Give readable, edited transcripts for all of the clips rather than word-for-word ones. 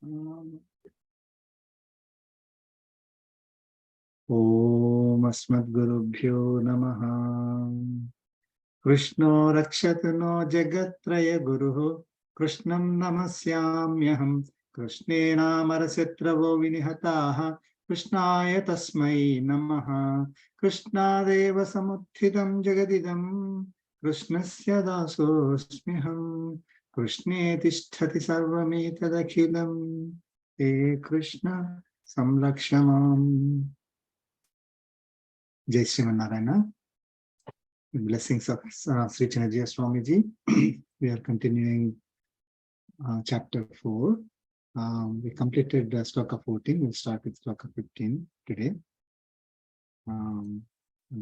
Om Asmadgurubhyo Namaha. Krishno Rakshatu no Jagatraya Guruho. Krishnam Namasyamyaham. Krishnena Marasetravo Vinihataha. Krishnaya Tasmai Namaha. Krishna Deva Samuthidam Jagadidam. Krishnasya Dasosmiham. Krishne Tisthati Sarvametadakhilam. He Krishna Samlakshamam. Jai Srimanarayana. Blessings of Sri Chinna Swamiji. We are continuing chapter 4. We completed sloka 14. We'll start with sloka 15 today. I'll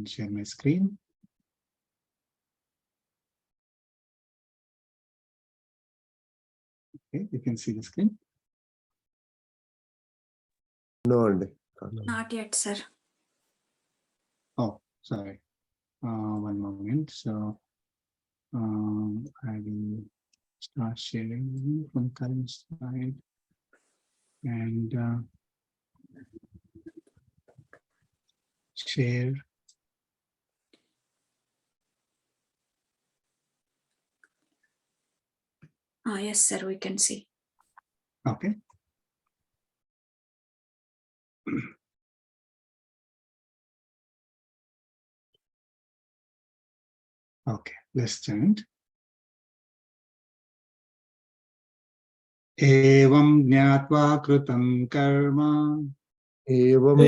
share my screen. Okay, you can see the screen. No, not yet, sir. Oh, sorry. One moment. So I will start sharing from current slide and share. Yes, sir, we can see. Okay. Okay, let's chant. Evam jnatva kritam karma. Evam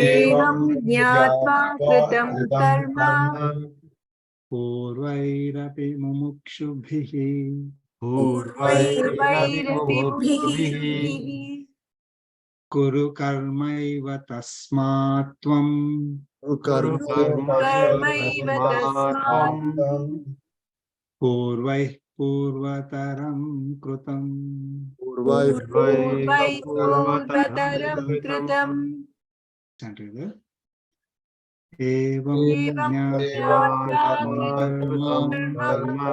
jnatva kritam karma. Purvairapi mumukshubhihi. Purvairapi Kuru karmaiva tasmatvam. karmaiva tasmat. Purvai purvataram krutam. Purvai purvataram kritam. Chant together. Evam Evam jnatva jnatva karma.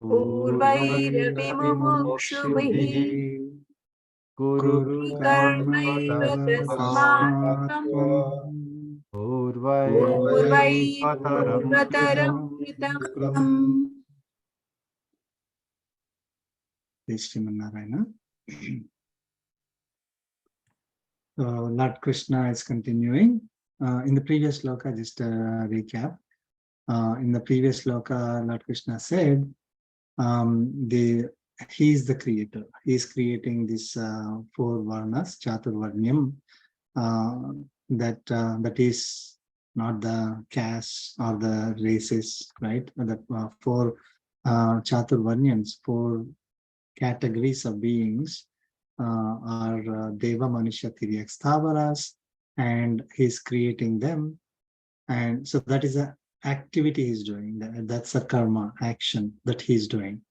Purvairapi mumukshubhihi Kuru karmaiva tasmatvam. Purvai purvataram kritam. Srimanarayana. So Lord Krishna is continuing. In the previous sloka, just a recap. In the previous sloka, Lord Krishna said, he is the creator. He is creating these 4 varnas, Chaturvarnyam, that is not the caste or the races, right? The 4 Chaturvarnyams, 4 categories of beings are Deva, Manusha, Tiryak, Sthavaras, and he's creating them. And so that is an activity he's doing. That's a karma, action that he's doing.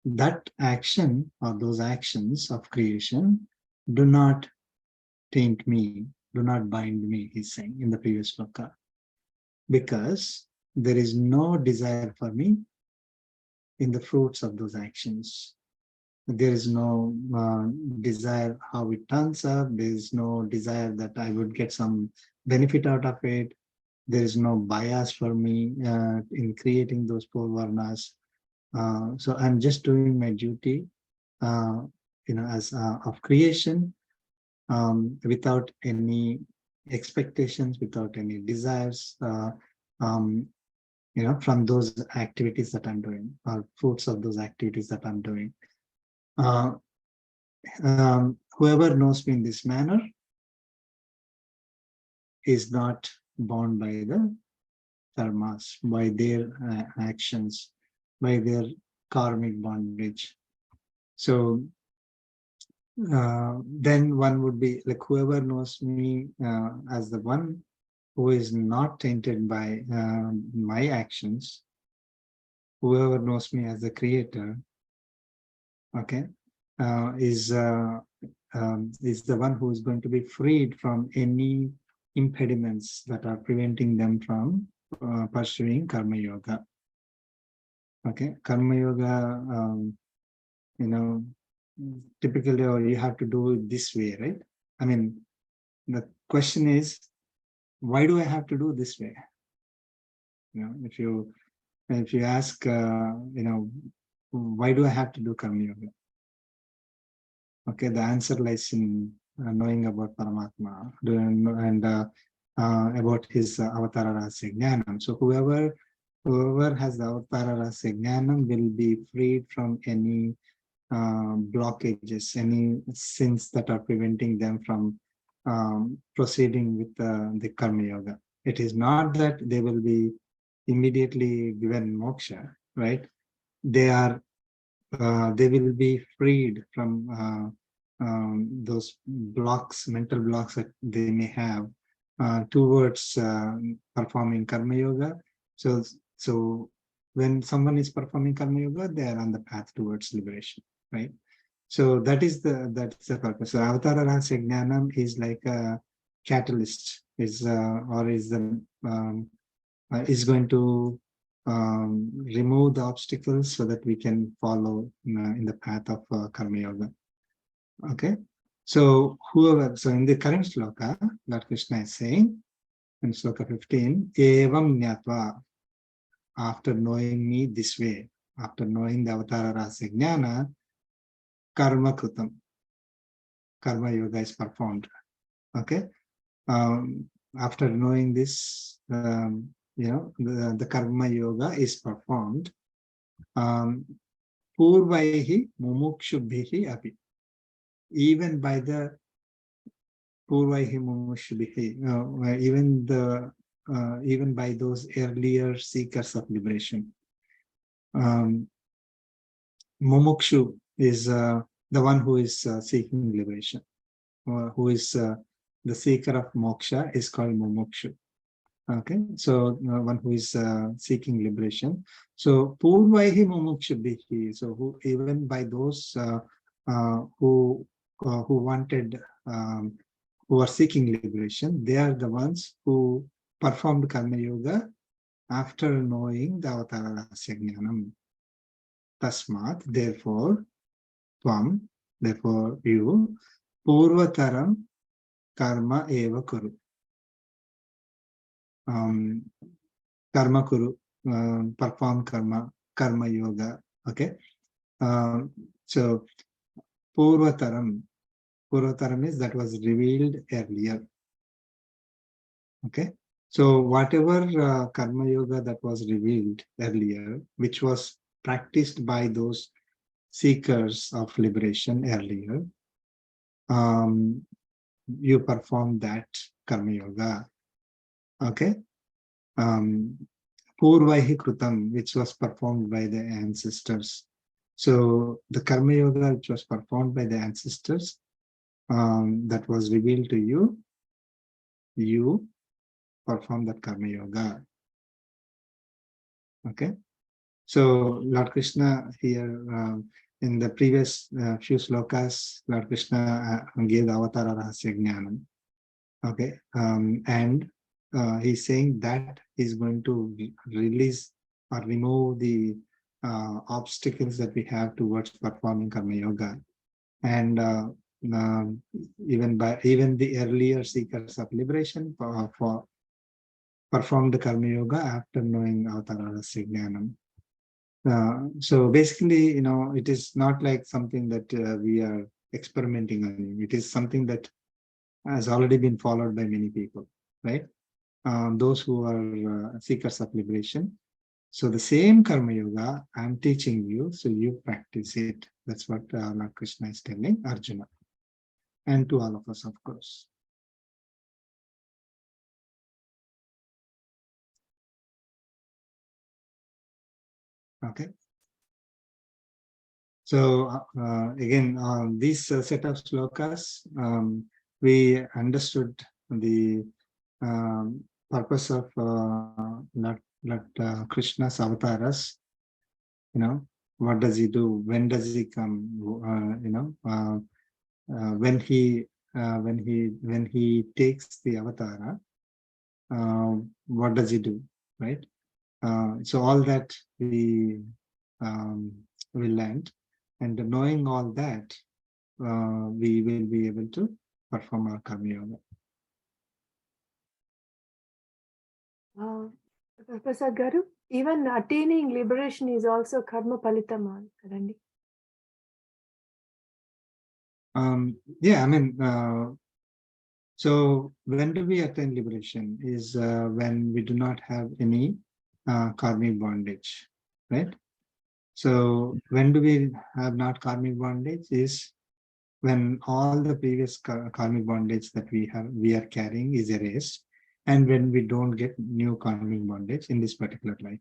That action or those actions of creation do not taint me, do not bind me, he's saying in the previous sloka, because there is no desire for me in the fruits of those actions. There is no desire how it turns up. There is no desire that I would get some benefit out of it. There is no bias for me in creating those 4 varnas. So I'm just doing my duty, as of creation, without any expectations, without any desires, from those activities that I'm doing, or fruits of those activities that I'm doing. Whoever knows me in this manner is not bound by the karmas, by their actions, by their karmic bondage. So then one would be like, whoever knows me as the one who is not tainted by my actions, whoever knows me as the creator, okay, is the one who is going to be freed from any impediments that are preventing them from pursuing karma yoga. Okay, karma yoga, typically, or you have to do it this way, right? I mean, the question is, why do I have to do this way? If you ask, why do I have to do Karma Yoga? Okay, the answer lies in knowing about Paramatma and about his Avatara Rahasya Jnanam. So whoever has the Avatara Rahasya Jnanam will be freed from any blockages, any sins that are preventing them from proceeding with the Karma Yoga. It is not that they will be immediately given moksha, right? They will be freed from those blocks, mental blocks that they may have towards performing Karma Yoga. So when someone is performing Karma Yoga, they are on the path towards liberation, right? So that's the purpose. So Avatara Rahasya Jnanam is like a catalyst, is going to remove the obstacles so that we can follow in the path of Karma Yoga. Okay, so in the current sloka, Lord Krishna is saying in sloka 15, Evam Nyatva, after knowing me this way, after knowing the Avatara Rahasya Jnana, Karma Krutam, Karma Yoga is performed. Okay, after knowing this, the Karma Yoga is performed. Purvaihi mumukshubhihi api, even by the Purvaihi mumukshubhihi, even by those earlier seekers of liberation. Mumukshu is the one who is seeking liberation, who is the seeker of moksha is called mumukshu. Okay, so one who is seeking liberation. So purvaihi mumukshubhihi, so who even by those who wanted, who are seeking liberation, they are the ones who performed Karma Yoga after knowing the Avatara Rahasya Jnanam. Tasmat, therefore, Tvam, therefore you, Purvataram Karma Eva Kuru. Karma Kuru, perform Karma Yoga. Okay. So Purvataram is that was revealed earlier. Okay. So whatever Karma Yoga that was revealed earlier, which was practiced by those seekers of liberation earlier, you perform that Karma Yoga. Okay. Purvaihi Krutam, which was performed by the ancestors. So the Karma Yoga which was performed by the ancestors, that was revealed to you, you perform that Karma Yoga. Okay. So Lord Krishna here, in the previous few slokas, Lord Krishna gave the Avatara Rahasya Jnanam. Okay. And he's saying that he's going to release or remove the obstacles that we have towards performing Karma Yoga. And even the earlier seekers of liberation for performed Karma Yoga after knowing Avatara Rahasya Jnanam. So basically, it is not like something that we are experimenting on. It is something that has already been followed by many people, right? Those who are seekers of liberation. So the same Karma Yoga I'm teaching you, so you practice it. That's what Lord Krishna is telling Arjuna, and to all of us, of course. Okay. So again, these set of slokas, we understood the purpose of Krishna's avatars. What does he do? When does he come? When he takes the avatara, what does he do? Right. So all that we learned, And knowing all that, we will be able to perform our Karma Yoga. Prasad Garu, even attaining liberation is also karma palitama, Karandi. Yeah, I mean, so when do we attain liberation is when we do not have any karmic bondage, right? So when do we have not karmic bondage is when all the previous karmic bondage that we are carrying is erased, and when we don't get new karmic bondage in this particular life,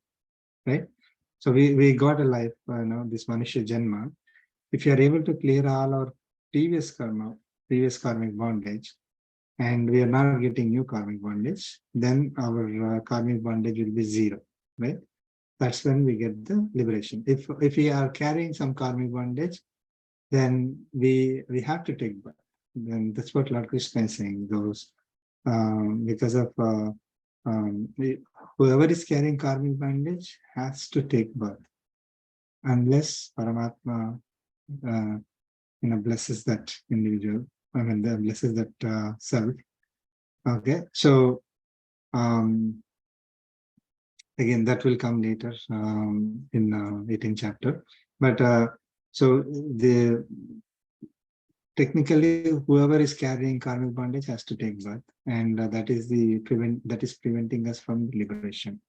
right? So we got a life, this Manushya Janma. If you are able to clear all our previous karmic bondage, and we are not getting new karmic bondage, then our karmic bondage will be zero, right? That's when we get the liberation. If we are carrying some karmic bondage, then we have to take birth. Then that's what Lord Krishna is saying. Those because of whoever is carrying karmic bondage has to take birth, unless Paramatma blesses that individual. I mean, blesses that self. Okay, so again, that will come later in 18th chapter. But so technically, whoever is carrying karmic bondage has to take birth, and that is preventing us from liberation.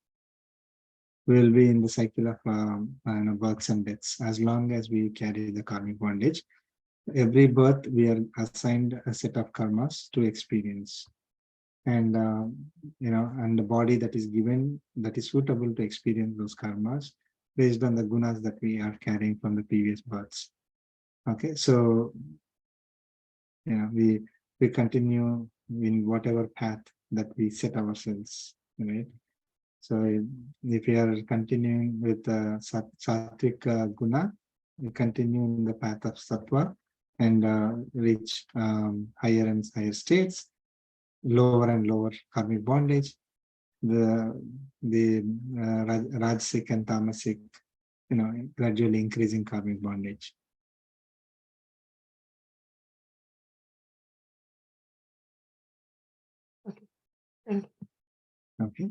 We will be in the cycle of births and deaths as long as we carry the karmic bondage. Every birth, we are assigned a set of karmas to experience. And and the body that is given, that is suitable to experience those karmas based on the gunas that we are carrying from the previous births. Okay, so we continue in whatever path that we set ourselves, right? So if we are continuing with sattvic guna, we continue in the path of sattva and reach higher and higher states, lower and lower karmic bondage, the rajasic and tamasic, gradually increasing karmic bondage. Okay, thank you. Okay.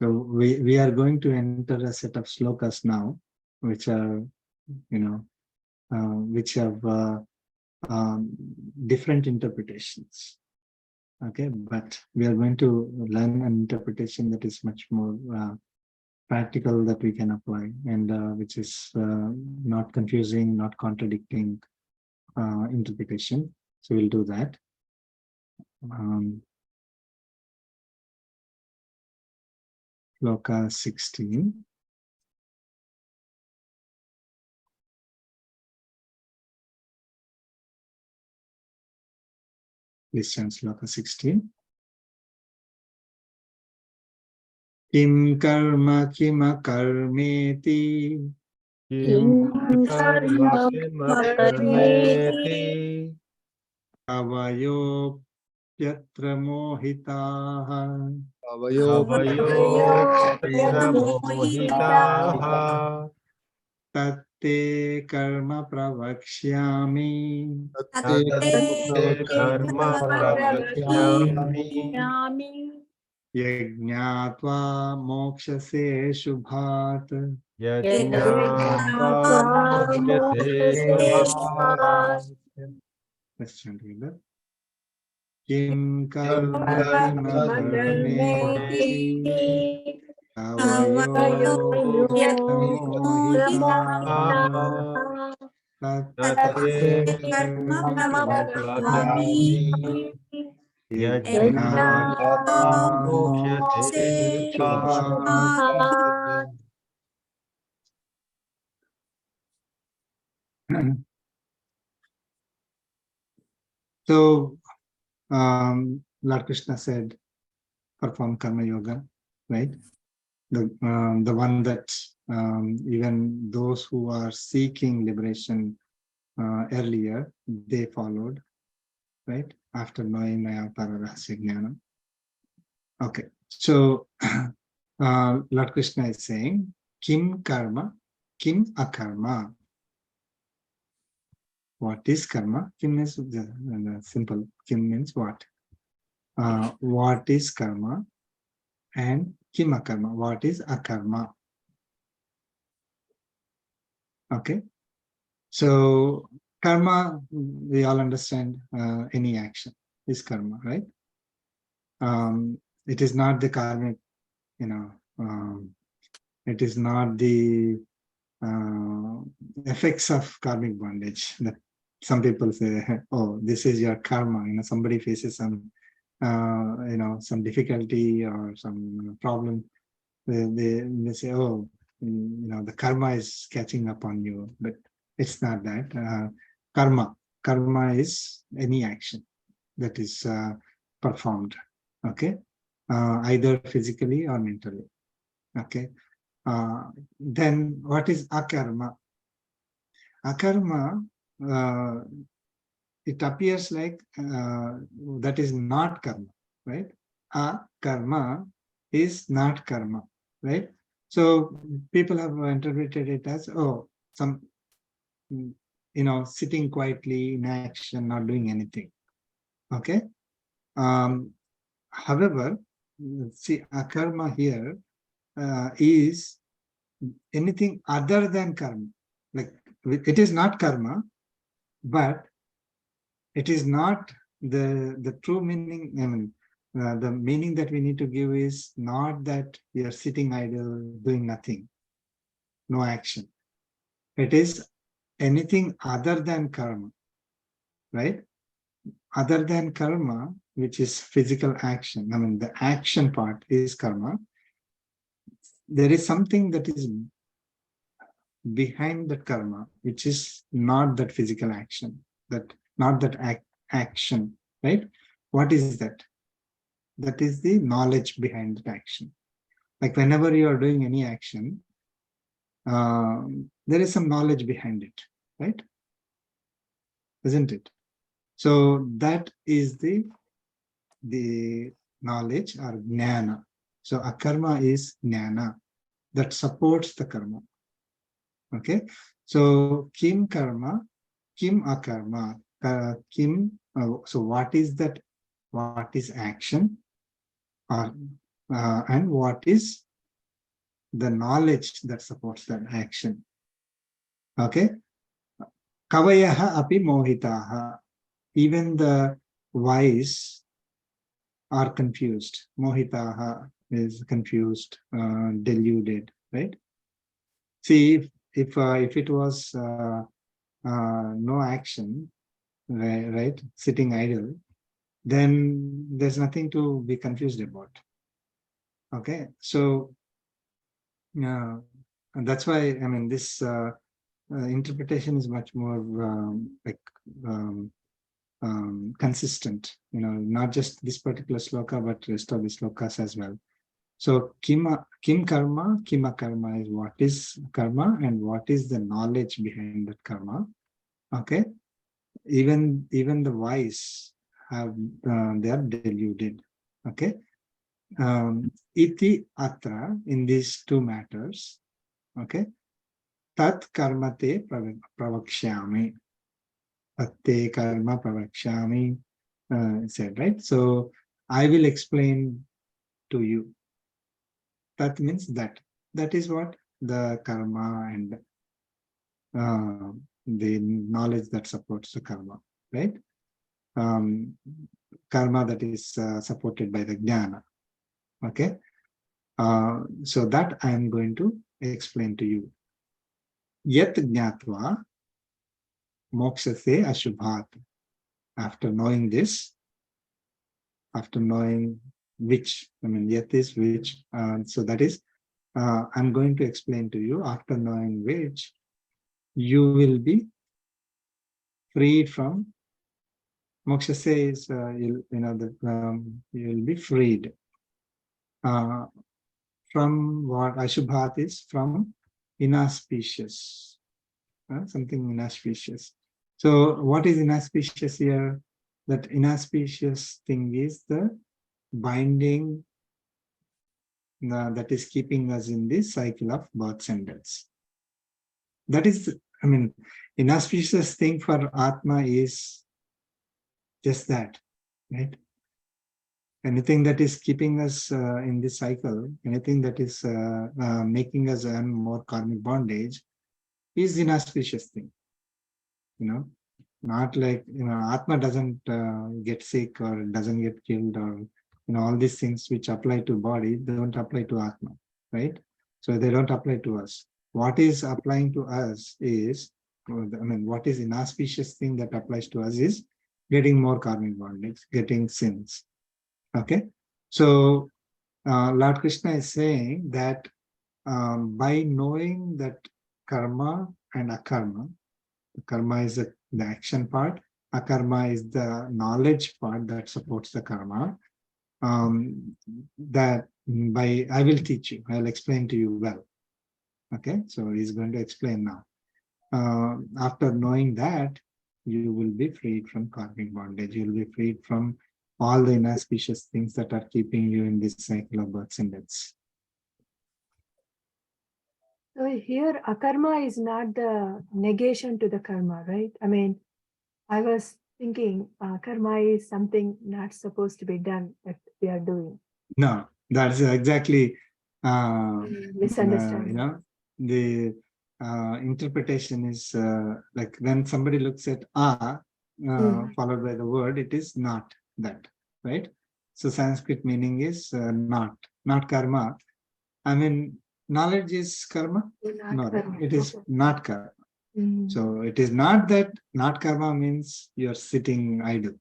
So we are going to enter a set of slokas now, which are, which have different interpretations. Okay, but we are going to learn an interpretation that is much more practical, that we can apply, and which is not confusing, not contradicting interpretation. So we'll do that. Sloka 16. Please chant Sloka 16. Kim karma kima karmeti. Kim karma karmeti. Avayo yatra mohitaha. Mohitaha. Tatte karma pravakshyami. Tatte karma pravakshyami. Yajnatva mokshase shubhat. Yajnatva mokshate subhat. Let's chant together. Kim karma kima karmeti. Avayo mohitaha. Tatte Tatte karma pravakshyami. Yajnatva Yajnatva mokshate shubhat. subhat. So, Lord Krishna said, perform karma yoga, right? The one that even those who are seeking liberation earlier, they followed, right? After knowing Mayavtara Rahasya Jnana. Okay, so Lord Krishna is saying, Kim karma, kim akarma. What is karma? Kim is simple. Kim means what? What is karma? And kim akarma. What is akarma? Okay. So karma, we all understand any action is karma, right? It is not the karmic, it is not the effects of karmic bondage. That some people say, oh, this is your karma. Somebody faces some, some difficulty or some problem. They say, oh, the karma is catching up on you, but it's not that. Karma is any action that is performed, okay, either physically or mentally, okay. Then what is akarma? Akarma, it appears like that is not karma, right? Akarma is not karma, right? So people have interpreted it as, oh, some, sitting quietly in action, not doing anything, okay? However, see, akarma here is anything other than karma. Like, it is not karma, but it is not the true meaning. I mean, the meaning that we need to give is not that we are sitting idle, doing nothing, no action. It is anything other than karma, right? Other than karma, which is physical action. I mean, the action part is karma. There is something that is behind that karma, which is not that physical action, not that action, right? What is that? That is the knowledge behind that action. Like whenever you are doing any action, there is some knowledge behind it, right? Isn't it? So that is the knowledge or jnana. So akarma is jnana that supports the karma. Okay, so kim karma, kim akarma, kim. So what is that? What is action? And what is the knowledge that supports that action? Okay, kavayaha api mohitaha. Even the wise are confused. Mohitaha is confused, deluded, right? See, if it was no action, right, sitting idle, then there's nothing to be confused about. Okay, so and that's why, I mean, this interpretation is much more consistent, not just this particular sloka, but rest of the slokas as well. So kim karma, kima karma is what is karma and what is the knowledge behind that karma. Okay, even the wise have they are deluded. Okay, iti atra, in these two matters. Okay, tat karma te pravakshyami. Tatte karma pravakshami, said, right? So I will explain to you. That means that. That is what the karma and the knowledge that supports the karma, right? Karma that is supported by the jnana. Okay. So that I am going to explain to you. Yat jnatva mokshase ashubhat. After knowing this, after knowing which, I mean, yat is which, so that is, I'm going to explain to you, after knowing which, you will be freed from, moksha says, you'll be freed from what ashubhat is, from inauspicious, something inauspicious. So what is inauspicious here? That inauspicious thing is the binding that is keeping us in this cycle of births and deaths. That is, I mean, inauspicious thing for Atma is just that, right? Anything that is keeping us in this cycle, anything that is making us earn more karmic bondage is inauspicious thing, not like, Atma doesn't get sick or doesn't get killed, or, all these things which apply to body, they don't apply to Atma, right? So they don't apply to us. What is applying to us is, what is inauspicious thing that applies to us is getting more karmic bondage, getting sins. Okay, so Lord Krishna is saying that by knowing that karma and akarma, karma is the action part, akarma is the knowledge part that supports the karma, that by, I will teach you, I'll explain to you well. Okay, so he's going to explain now. After knowing that, you will be freed from karmic bondage. You will be freed from all the inauspicious things that are keeping you in this cycle of births and deaths. So here, akarma is not the negation to the karma, right? I mean, I was thinking karma is something not supposed to be done that we are doing. No, that's exactly misunderstanding. The interpretation is like when somebody looks at followed by the word, it is not that, right? So Sanskrit meaning is not karma. I mean, knowledge is karma? No, karma. it is not karma. Mm. So it is not that not karma means you're sitting idle.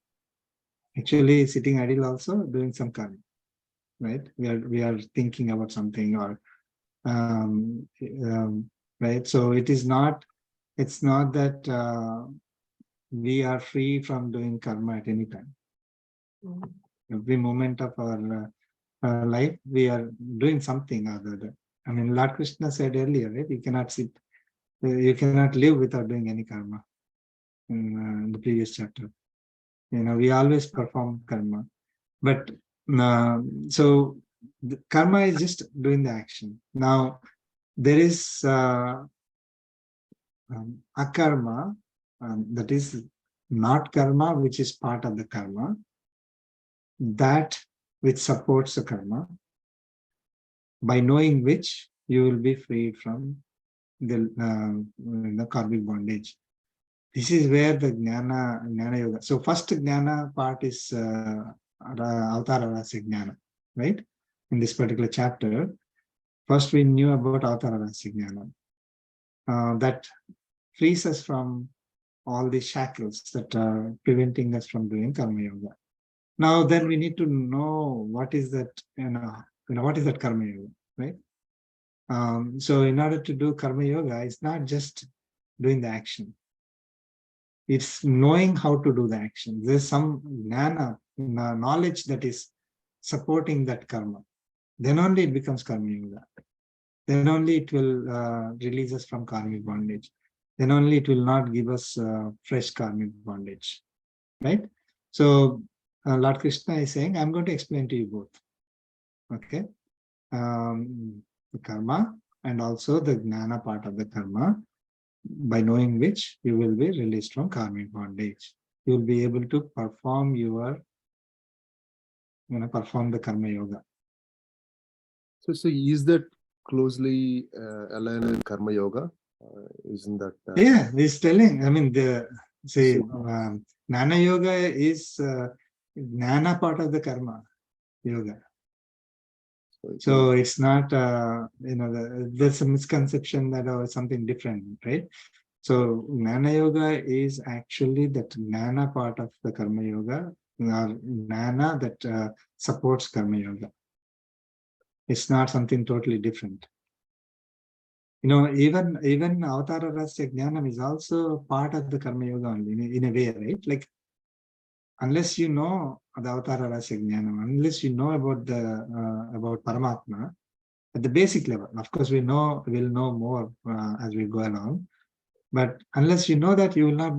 Actually, sitting idle also doing some karma, right? We are thinking about something, or right? So it's not that we are free from doing karma at any time. Mm. Every moment of our life, we are doing something other than. I mean, Lord Krishna said earlier, right? You cannot sit, you cannot live without doing any karma. In the previous chapter, we always perform karma, but so the karma is just doing the action. Now there is akarma, that is not karma, which is part of the karma, that which supports the karma, by knowing which you will be freed from the karmic bondage. This is where the jnana yoga. So first jnana part is avatara rasya jnana, right? In this particular chapter, first we knew about avatara rasya jnana. That frees us from all the shackles that are preventing us from doing karma yoga. Now then we need to know what is that, what is that karma yoga, right? So in order to do karma yoga, it's not just doing the action. It's knowing how to do the action. There's some jnana, knowledge that is supporting that karma. Then only it becomes karma yoga. Then only it will release us from karmic bondage. Then only it will not give us fresh karmic bondage, right? So Lord Krishna is saying, I'm going to explain to you both. Okay, the karma and also the jnana part of the karma, by knowing which you will be released from karmic bondage. You will be able to perform perform the karma yoga. So is that closely aligned with karma yoga? Isn't that? Yeah, he's telling. I mean, jnana yoga is jnana part of the karma yoga. So it's not, there's a misconception that something different, right? So jnana yoga is actually that jnana part of the karma yoga, or jnana that supports karma yoga. It's not something totally different. Even avatara rasya jnanam is also part of the karma yoga only, in a way, right? Like, unless you know the avatara rasya jnanam, unless you know about Paramatma at the basic level, of course we'll know more as we go along. But unless you know that, you will not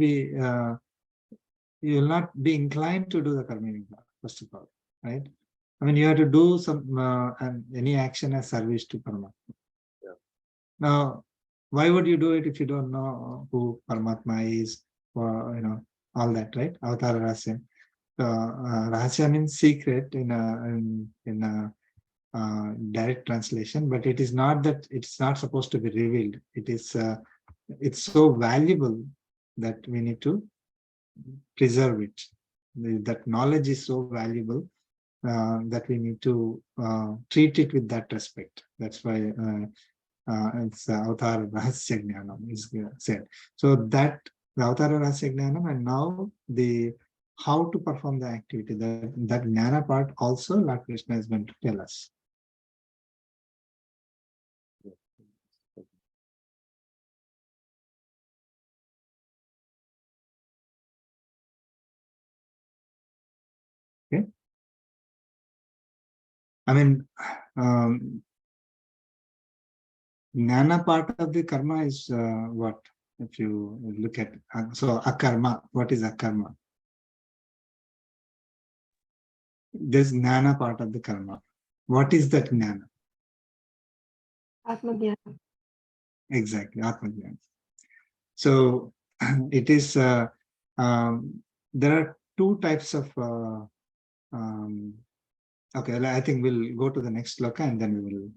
be inclined to do the karma yoga, first of all, right? I mean, you have to do some any action as service to Paramatma. Yeah. Now, why would you do it if you don't know who Paramatma is, or all that, right? Avatar Rahasya. Rahasya means secret in a direct translation, but it is not that it's not supposed to be revealed. It is it's so valuable that we need to preserve it. That knowledge is so valuable that we need to treat it with that respect. That's why it's Avatar Rahasya Jnanam is said. So that the Avatar Rahasya Jnanam, and now the how to perform the activity, that Jnana part also Lord Krishna is going to tell us. Okay. I mean, Jnana part of the karma is what? If you look at, so Akarma, what is Akarma? There's Jnana part of the karma. What is that Jnana? Atma-jnana. Exactly, Atma Jnana. So it is, there are two types of, okay, I think we'll go to the next sloka and then we will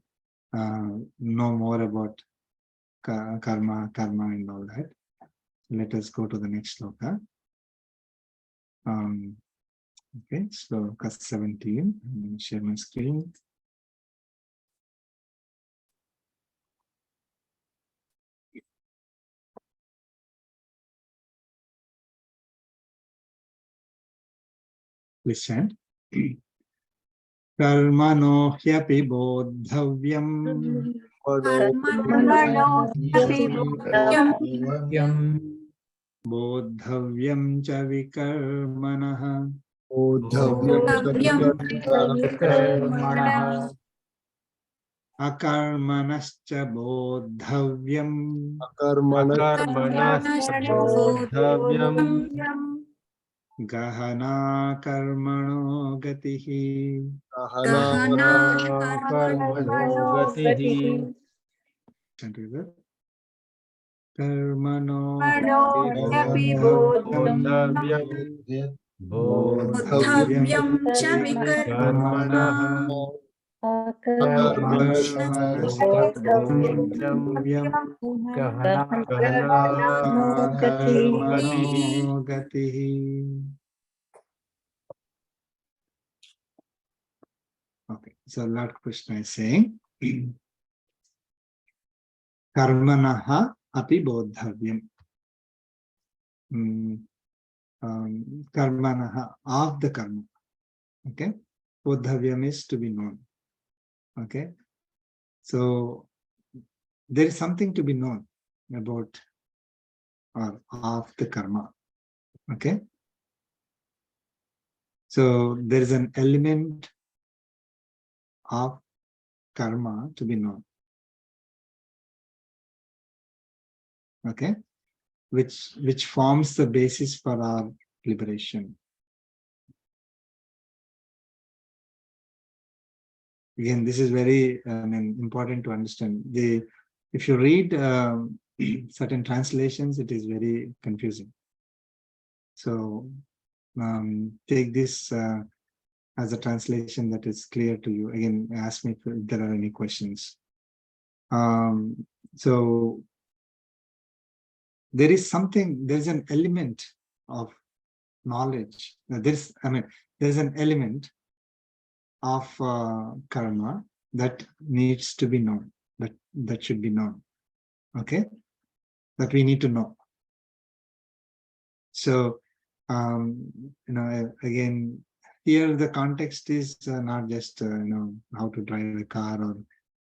know more about karma and all that. Let us go to the next sloka. Okay, sloka 17. I'm going to share my screen. Please chant. Karmano hyapi bodhavyam Karmano hyapi bodhavyam cha vikarmanah akarmanascha bodhavyam Akarmanastabodhavyam gahana karmano gatihi. karmano gatihi Karmano hyapi bodhavyam bodhavyam cha karmanah akarmanastabodhavyam gahana karmano gatihi. Okay, so Lord Krishna is saying, Karmanaha api bodhavyam. Karmanaha, of the karma. Okay, bodhavyam is to be known. Okay, so there is something to be known about or of the karma. Okay, so there is an element of karma to be known. Okay, which forms the basis for our liberation. Again, this is very important to understand. If you read certain translations, it is very confusing. So take this as a translation that is clear to you. Again, ask me if there are any questions. So there is an element of knowledge. There's an element of karma that needs to be known, that should be known. Okay, that we need to know. So again, here the context is not just how to drive a car or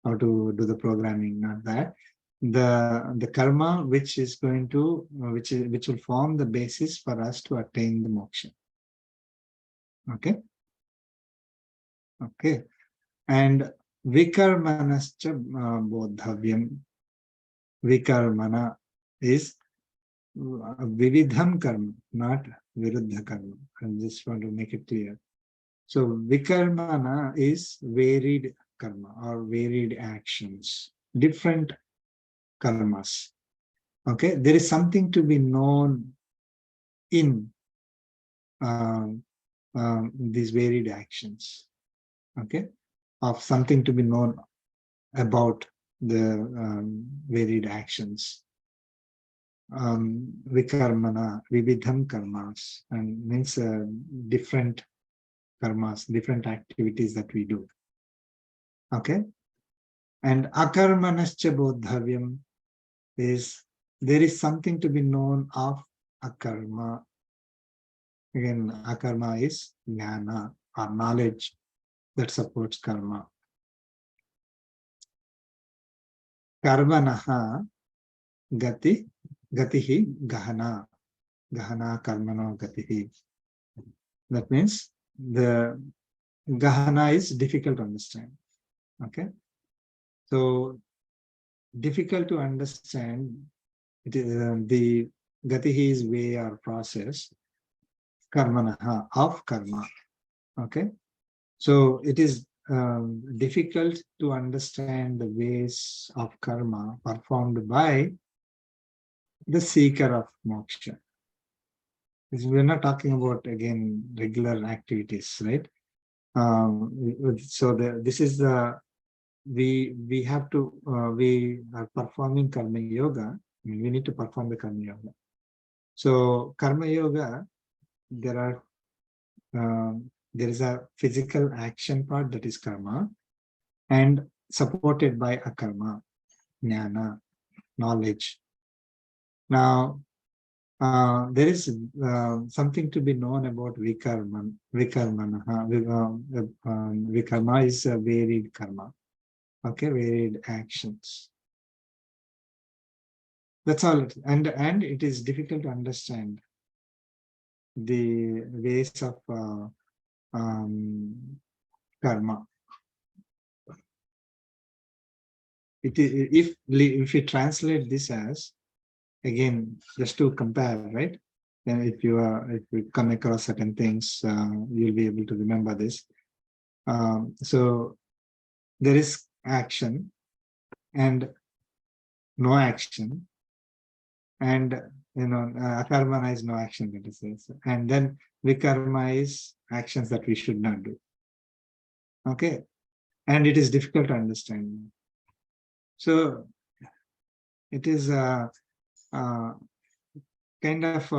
how to do the programming, not that. The karma which is going to which will form the basis for us to attain the moksha. Okay. And vikarmanascha bodhavyam. Vikarmana is vividham karma, not viruddha karma. I just want to make it clear. So Vikarmana is varied karma or varied actions, different karmas. Okay, there is something to be known in these varied actions. Okay, of something to be known about the varied actions. Vikarmana, vividham karmas, and means different karmas, different activities that we do. Okay, and akarmanascha bodhavyam is there is something to be known of akarma. Again, akarma is jnana or knowledge that supports karma. Karmanaha gatihi gahana karmano gatihi. That means the gahana is difficult to understand. Okay, so difficult to understand. It is the gatihi is way or process. Karmanaha of karma. Okay, so it is difficult to understand the ways of karma performed by the seeker of moksha. We're not talking about, again, regular activities, right? So this is the we have to we are performing karma yoga. We need to perform the karma yoga. So karma yoga, there is a physical action part, that is karma, and supported by akarma, jnana, knowledge. Now, there is something to be known about vikarma. Vikarma is a varied karma. Okay, varied actions. That's all. And it is difficult to understand the ways of karma. It is, if you translate this as, again, just to compare, right? And if you come across certain things, you'll be able to remember this. So there is action and no action, and akarma is no action, let us say. And then vikarma is actions that we should not do. Okay, and it is difficult to understand. So it is kind of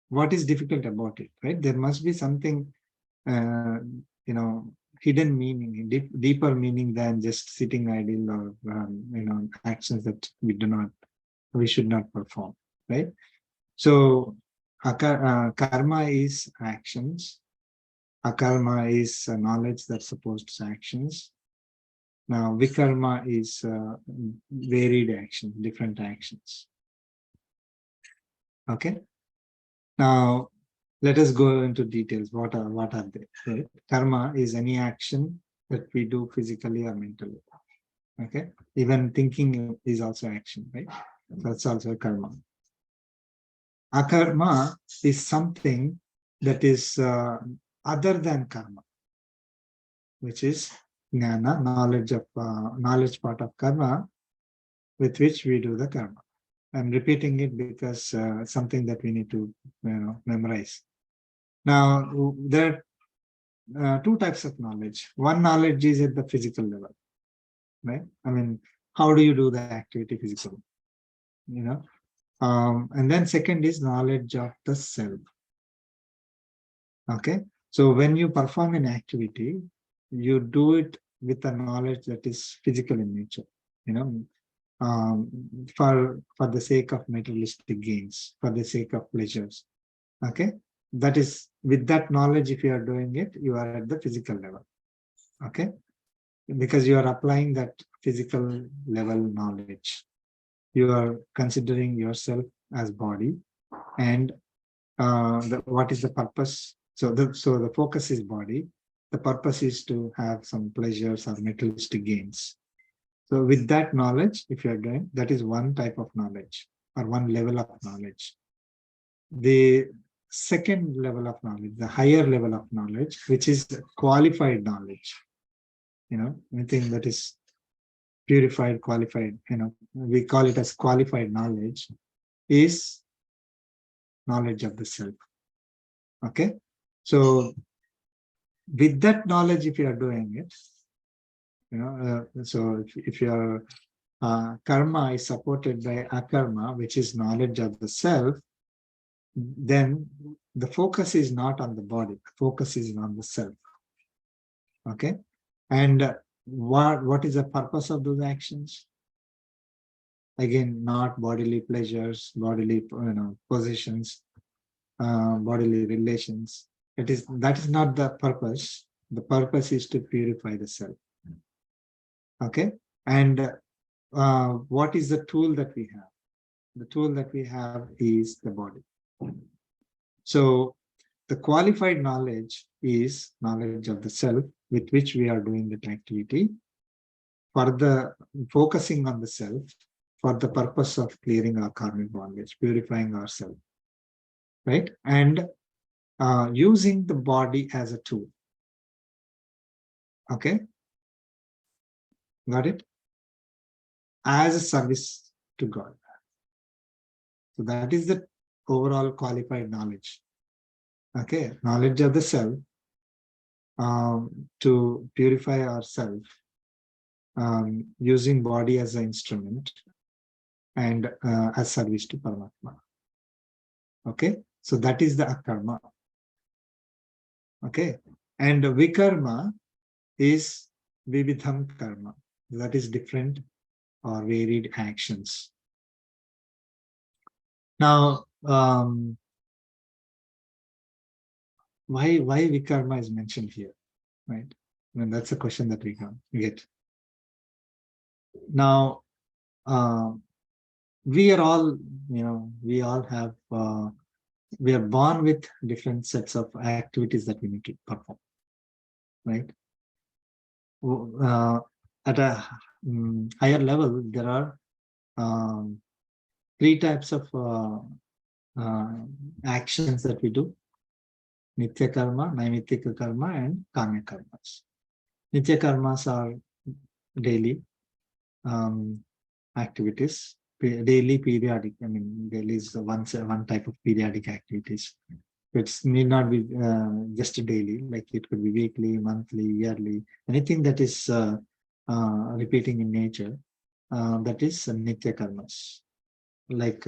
what is difficult about it, right? There must be something hidden meaning, deeper meaning than just sitting idle or actions that we should not perform, right? So karma is actions, akarma is knowledge that supports actions. Now vikarma is varied actions, different actions. Okay, now let us go into details. What are they? Right? Karma is any action that we do physically or mentally. Okay, even thinking is also action, right? That's also karma. Akarma is something that is other than karma, which is jnana, knowledge part of karma, with which we do the karma. I'm repeating it because something that we need to memorize. Now, there are two types of knowledge. One knowledge is at the physical level, right? I mean, how do you do the activity physically? And then second is knowledge of the self. Okay, so when you perform an activity, you do it with a knowledge that is physical in nature, for the sake of materialistic gains, for the sake of pleasures. Okay, that is, with that knowledge, if you are doing it, you are at the physical level. Okay, because you are applying that physical level knowledge. You are considering yourself as body, and what is the purpose? So the focus is body. The purpose is to have some pleasures or materialistic gains. So with that knowledge, if you are doing, that is one type of knowledge or one level of knowledge. The second level of knowledge, the higher level of knowledge, which is qualified knowledge. Anything that is purified, qualified, we call it as qualified knowledge, is knowledge of the self. Okay, so with that knowledge, if you are doing it, so if your karma is supported by akarma, which is knowledge of the self, then the focus is not on the body, the focus is on the self. Okay, and what is the purpose of those actions? Again, not bodily pleasures, bodily possessions, bodily relations. That is not the purpose. The purpose is to purify the self. Okay, and what is the tool that we have? The tool that we have is the body. So the qualified knowledge is knowledge of the self with which we are doing that activity, for the focusing on the self for the purpose of clearing our karmic bondage, purifying ourselves, right? And using the body as a tool. Okay, got it? As a service to God. So that is the overall qualified knowledge. Okay, knowledge of the self, to purify ourselves, using body as an instrument and as service to Paramatma. Okay, so that is the akarma. Okay, and vikarma is vividham karma. That is different or varied actions. Now, why vikarma is mentioned here, right? I mean, that's a question that we can get. Now, we are all, we all have, we are born with different sets of activities that we need to perform, right? At a higher level, there are 3 types of actions that we do: Nitya karma, Naimittika karma, and Kamya karmas. Nitya karmas are daily activities, daily periodic. I mean, daily is one type of periodic activities. It need not be just daily, like it could be weekly, monthly, yearly, anything that is repeating in nature, that is Nitya karmas. Like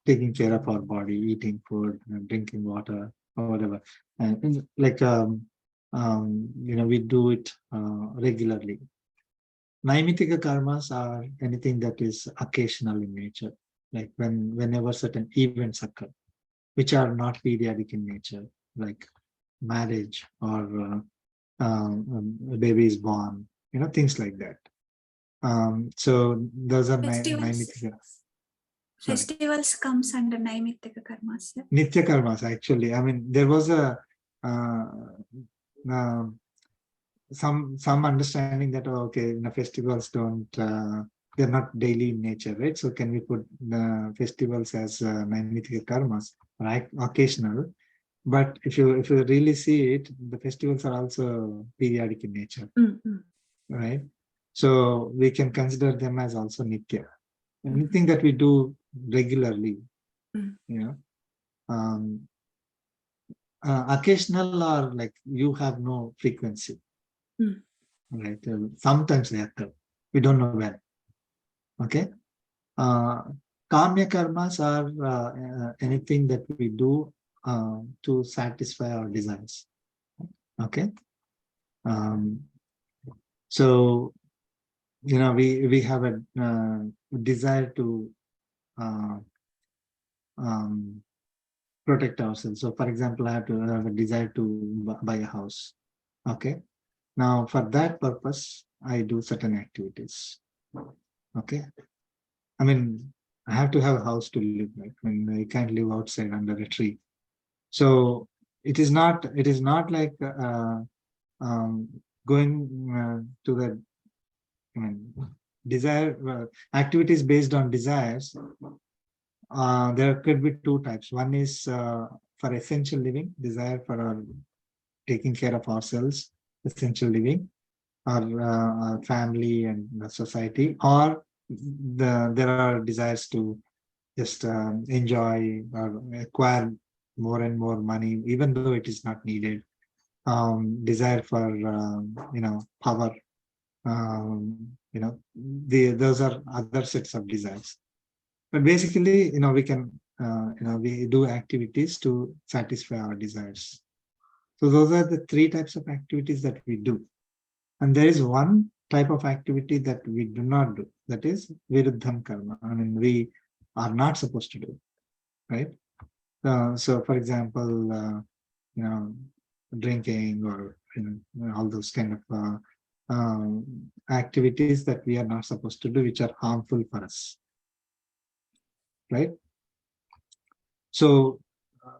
taking care of our body, eating food, drinking water, or whatever. And like, we do it regularly. Naimittika karmas are anything that is occasional in nature, like whenever certain events occur, which are not periodic in nature, like marriage or a baby is born, things like that. So those are Naimittika. Festivals comes under Naimittika karmas. Nitya karmas, actually. I mean, there was a some understanding that, okay, festivals don't, they're not daily in nature, right? So can we put festivals as Naimittika karmas, right? Occasional. But if you really see it, the festivals are also periodic in nature, right? So we can consider them as also Nitya. Anything that we do regularly, occasional, or like you have no frequency, right? Sometimes they occur, we don't know when. Okay, Kamya karmas are anything that we do to satisfy our desires. Okay, so we have a desire to protect ourselves. So for example, I have a desire to buy a house. Okay, now for that purpose I do certain activities. Okay, I mean, I have to have a house to live, right? I mean, I can't live outside under a tree. So it is not like going to the desire activities based on desires. There could be 2 types. One is for essential living, desire for our taking care of ourselves, essential living, our family and the society, or there are desires to just enjoy or acquire more and more money, even though it is not needed. Desire for power. Those are other sets of desires. But basically, we can we do activities to satisfy our desires. So those are the three types of activities that we do. And there is one type of activity that we do not do. That is viruddham karma. I mean, we are not supposed to do, right? So, for example, drinking or all those kind of activities that we are not supposed to do, which are harmful for us, right? So,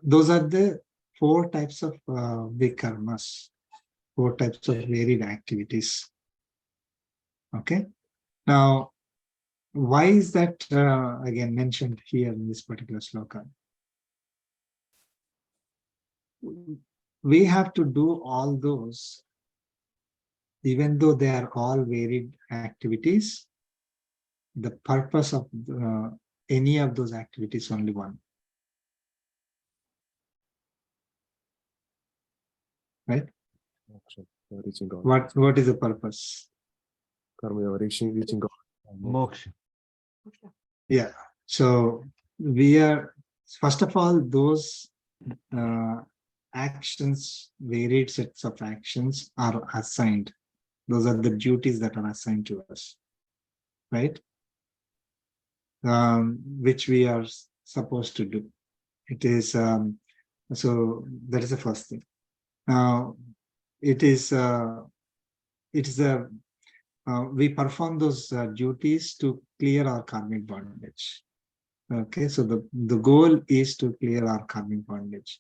those are the four types of vikarmas, four types of varied activities. Okay. Now, why is that again mentioned here in this particular sloka? We have to do all those, even though they are all varied activities. The purpose of any of those activities only one, right? Reaching God. What is the purpose? Karma, reaching God. Moksha. Yeah. So we are, first of all, those actions, varied sets of actions are assigned. Those are the duties that are assigned to us, right? Which we are supposed to do. It is, so that is the first thing. Now, we perform those duties to clear our karmic bondage. Okay, so the goal is to clear our karmic bondage.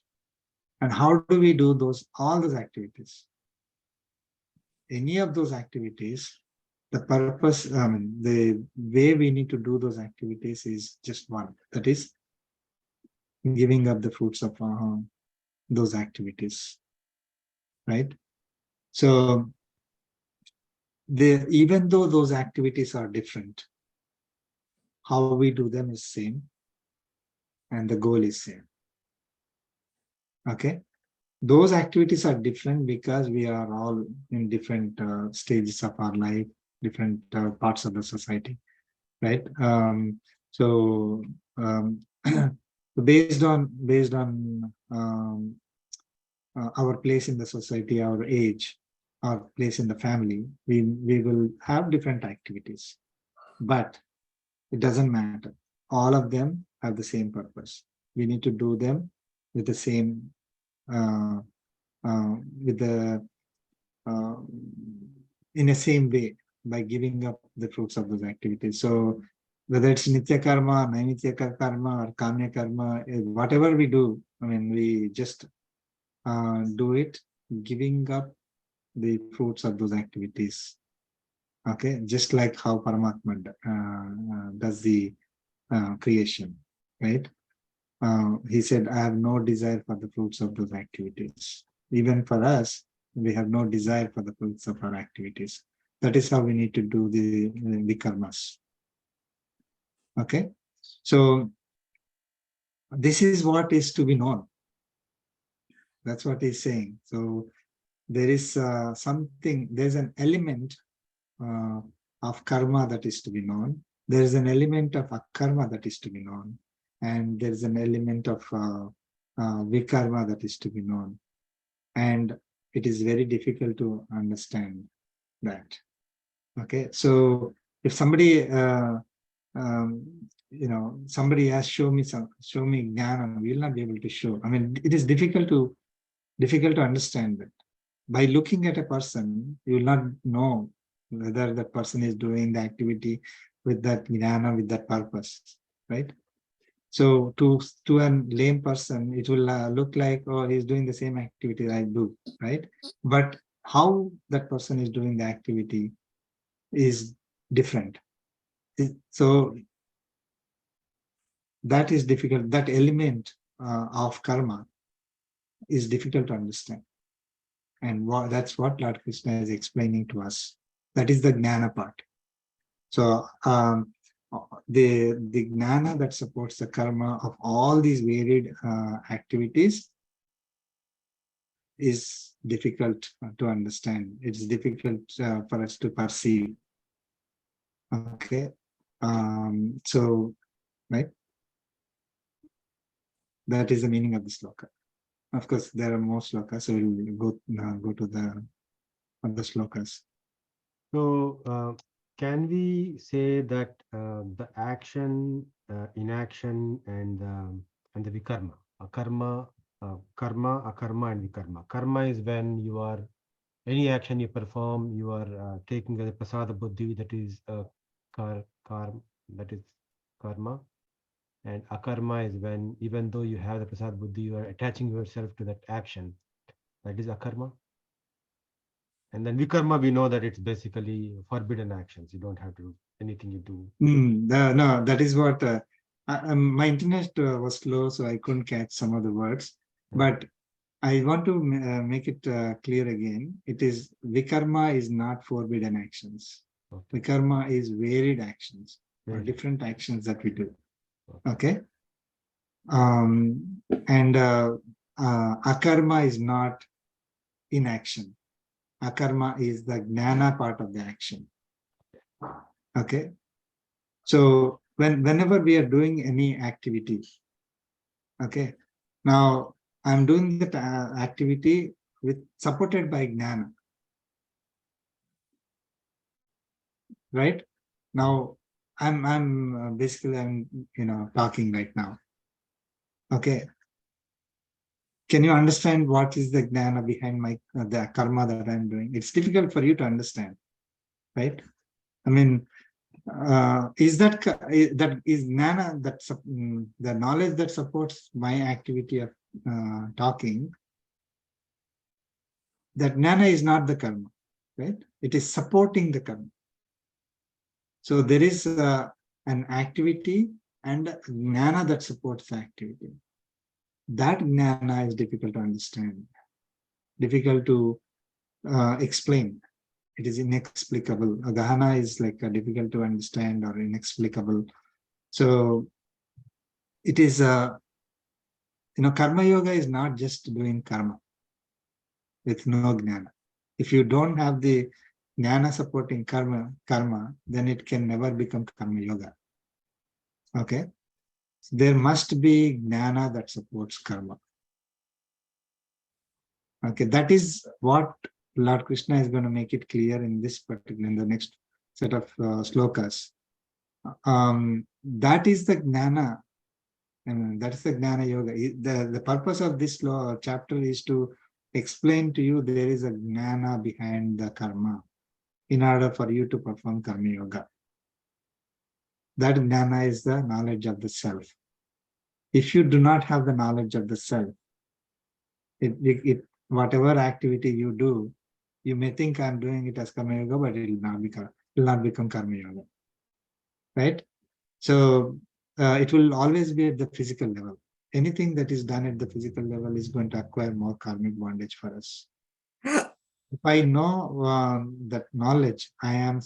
And how do we do all those activities? Any of those activities, the purpose, the way we need to do those activities is just one. That is giving up the fruits of those activities, right? So even though those activities are different, how we do them is same, and the goal is same. Okay, those activities are different because we are all in different stages of our life, different parts of the society, right? So based on our place in the society, our age, our place in the family, we will have different activities, but it doesn't matter. All of them have the same purpose. We need to do them with the same, in a same way, by giving up the fruits of those activities. So whether it's nitya karma, nainitya karma, or kamya karma, whatever we do, I mean, we just do it, giving up the fruits of those activities. Okay, just like how Paramatma does the creation, right? He said, I have no desire for the fruits of those activities. Even for us, we have no desire for the fruits of our activities. That is how we need to do the karmas. Okay, so this is what is to be known. That's what he's saying. So there is something, there's an element of karma that is to be known. There is an element of akarma that is to be known. And there is an element of vikarma that is to be known. And it is very difficult to understand that. Okay, so if somebody, somebody has show me jnana, we will not be able to show. I mean, it is difficult to understand that. By looking at a person, you will not know whether that person is doing the activity with that jnana, with that purpose, right? So to a lame person, it will look like, oh, he's doing the same activity I do, right? But how that person is doing the activity is different. So that is difficult. That element of karma is difficult to understand. And that's what Lord Krishna is explaining to us. That is the Jnana part. So the Jnana that supports the karma of all these varied activities is difficult to understand. It's difficult for us to perceive. Okay. So, right? That is the meaning of the sloka. Of course, there are more slokas, so we'll go to the other slokas. So, can we say that the action, inaction, and the vikarma, akarma, karma, akarma, and vikarma. Karma is when you are any action you perform, you are taking the prasada buddhi, that is that is karma. And akarma is when, even though you have the prasad buddhi, you are attaching yourself to that action. That is akarma. And then vikarma, we know that it's basically forbidden actions. You don't have to do anything you do. No, that is what my internet was slow, so I couldn't catch some of the words. But I want to make it clear again. It is vikarma is not forbidden actions. Okay. Vikarma is varied actions or Varied. different actions that we do. Okay. And akarma is not inaction. Akarma is the jnana part of the action. Okay. So whenever we are doing any activity, okay, now I'm doing that activity with supported by jnana, right? Now I'm basically I'm talking right now. Okay. Can you understand what is the jnana behind my the karma that I'm doing? It's difficult for you to understand, right? I mean, is that is jnana the knowledge that supports my activity of talking? That jnana is not the karma, right? It is supporting the karma. So there is an activity and jnana that supports the activity. That jnana is difficult to understand, difficult to explain. It is inexplicable. Gahana is like difficult to understand or inexplicable. So it is, karma yoga is not just doing karma with no jnana. If you don't have the jnana supporting karma, then it can never become karma yoga. Okay. There must be jnana that supports karma. Okay, that is what Lord Krishna is going to make it clear in this particular, in the next set of slokas. That is the jnana, and that is the jnana yoga. The purpose of this chapter is to explain to you there is a jnana behind the karma in order for you to perform karma yoga. That jnana is the knowledge of the self. If you do not have the knowledge of the self, whatever activity you do, you may think I'm doing it as karma yoga, but it will not become karma yoga, right? So it will always be at the physical level. Anything that is done at the physical level is going to acquire more karmic bondage for us. If I know that knowledge, I am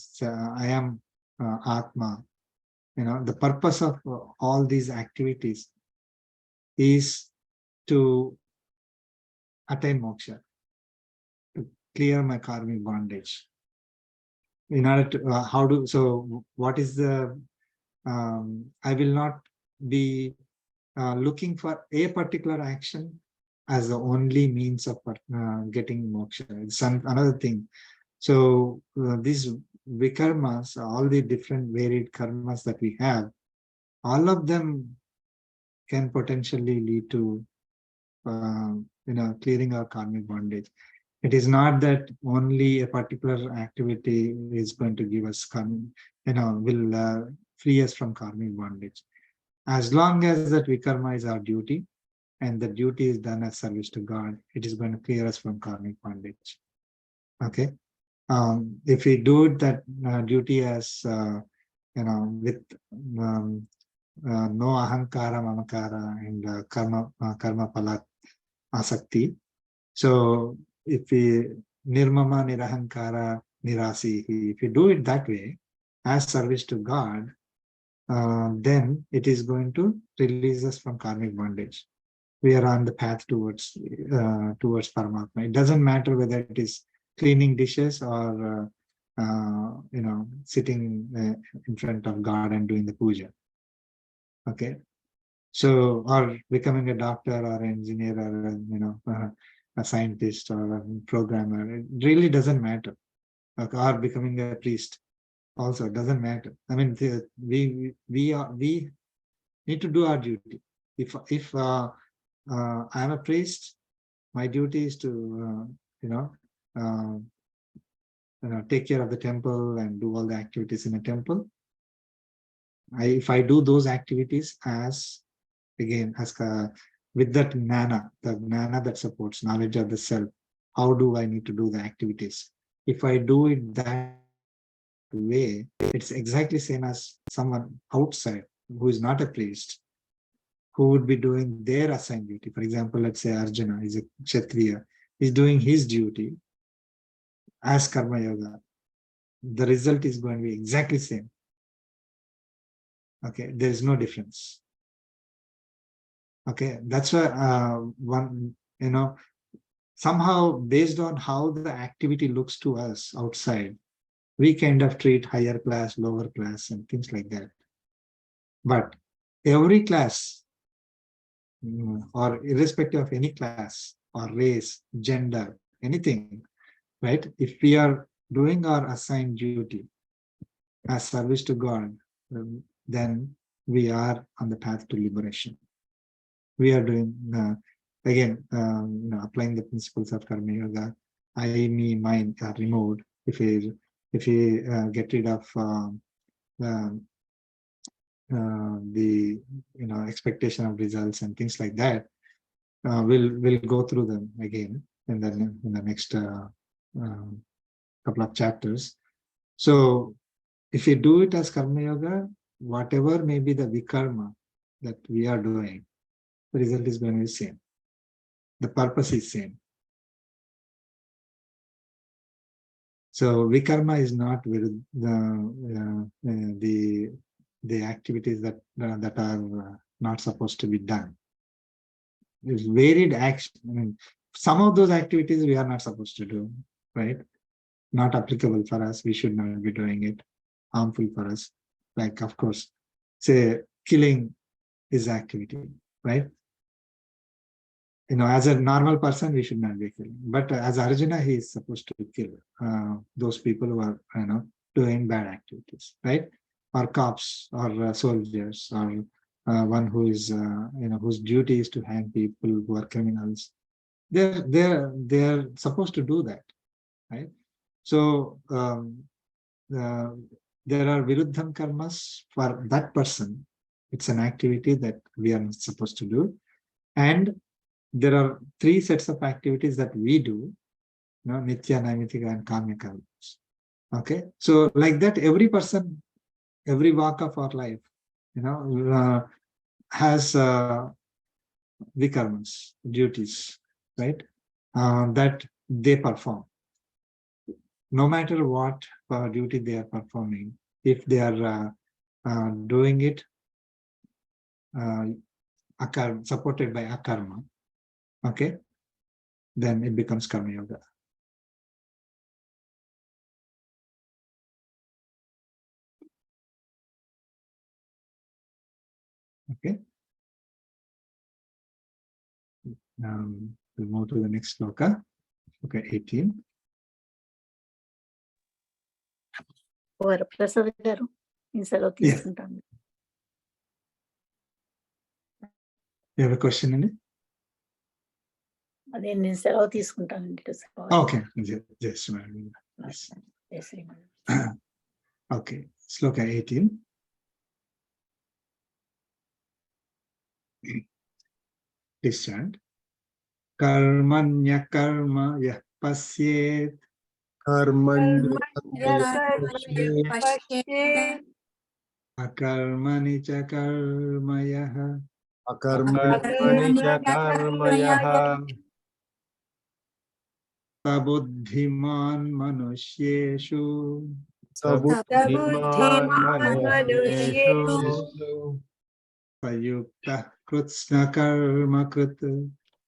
Atma. The purpose of all these activities is to attain moksha, to clear my karmic bondage. In order to, what is the, I will not be looking for a particular action as the only means of getting moksha. It's another thing. So these vikarmas, all the different varied karmas that we have, all of them can potentially lead to clearing our karmic bondage. It is not that only a particular activity is going to give us will free us from karmic bondage. As long as that vikarma is our duty, and the duty is done as service to God, it is going to clear us from karmic bondage. Okay. If we do that duty as with no ahankara, mamakara, and karma pala, asakti. So if we nirmama nirahankara nirasihi, if you do it that way as service to God, then it is going to release us from karmic bondage. We are on the path towards Paramatma. It doesn't matter whether it is cleaning dishes or sitting in front of God and doing the puja. Okay, so or becoming a doctor or engineer or a scientist or a programmer. It really doesn't matter. Okay, or becoming a priest also doesn't matter. I mean, we need to do our duty. If I am a priest, my duty is to take care of the temple and do all the activities in a temple. If I do those activities with that jnana, the jnana that supports knowledge of the self, how do I need to do the activities? If I do it that way, it's exactly same as someone outside who is not a priest, who would be doing their assigned duty. For example, let's say Arjuna is a Kshatriya, is doing his duty as Karma Yoga. The result is going to be exactly same. Okay, there is no difference. Okay, that's why somehow based on how the activity looks to us outside, we kind of treat higher class, lower class, and things like that. But every class, or irrespective of any class or race, gender, anything, right? If we are doing our assigned duty as service to God, then we are on the path to liberation. We are doing, again, applying the principles of Karma Yoga. I, me, mine are removed. If we get rid of the expectation of results and things like that, we'll go through them again in the next couple of chapters. So if you do it as Karma Yoga, whatever may be the Vikarma that we are doing, the result is going to be the same. The purpose is same. So Vikarma is not with the activities that are not supposed to be done. There's varied action. I mean, some of those activities we are not supposed to do, right? Not applicable for us. We should not be doing it. Harmful for us. Like, of course, say killing is activity, right? As a normal person, we should not be killing. But as Arjuna, he is supposed to kill those people who are, doing bad activities, right? Or cops, or soldiers, or one who is, whose duty is to hang people who are criminals. They're supposed to do that, right? So there are viruddham karmas for that person. It's an activity that we are not supposed to do, and there are 3 sets of activities that we do, nitya, naimittika, and kamika. Okay, so like that, every person, every walk of our life, has vikarmas, duties, right? That they perform. No matter what duty they are performing, if they are doing it supported by Akarma, okay, then it becomes Karma Yoga. Okay. We'll move to the next sloka. Okay, 18. Prasad గారు నేను సెలవు తీసుకుంటాను. You have a question, Andy? అదే నేను సెలవు తీసుకుంటానండి. Okay, yes, okay, sloka 18. Please chant. Karmanya karma yah pasyet. Akarmani cha karma yah Akarmani cha karmayah Sabuddhiman manusyeshu sabuddhiman manushyeshu sayukta kritsna karma krit.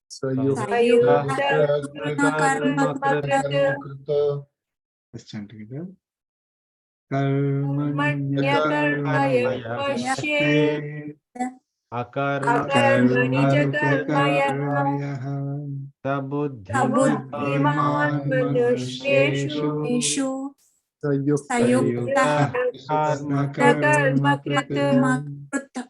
sayukta karma Let's chant together. Karmanya karmaya Akarmani cha karmaya karmaya sabuddhiman manusyeshu Eshu Sayukta Sayukta karma karma krita. Krutta.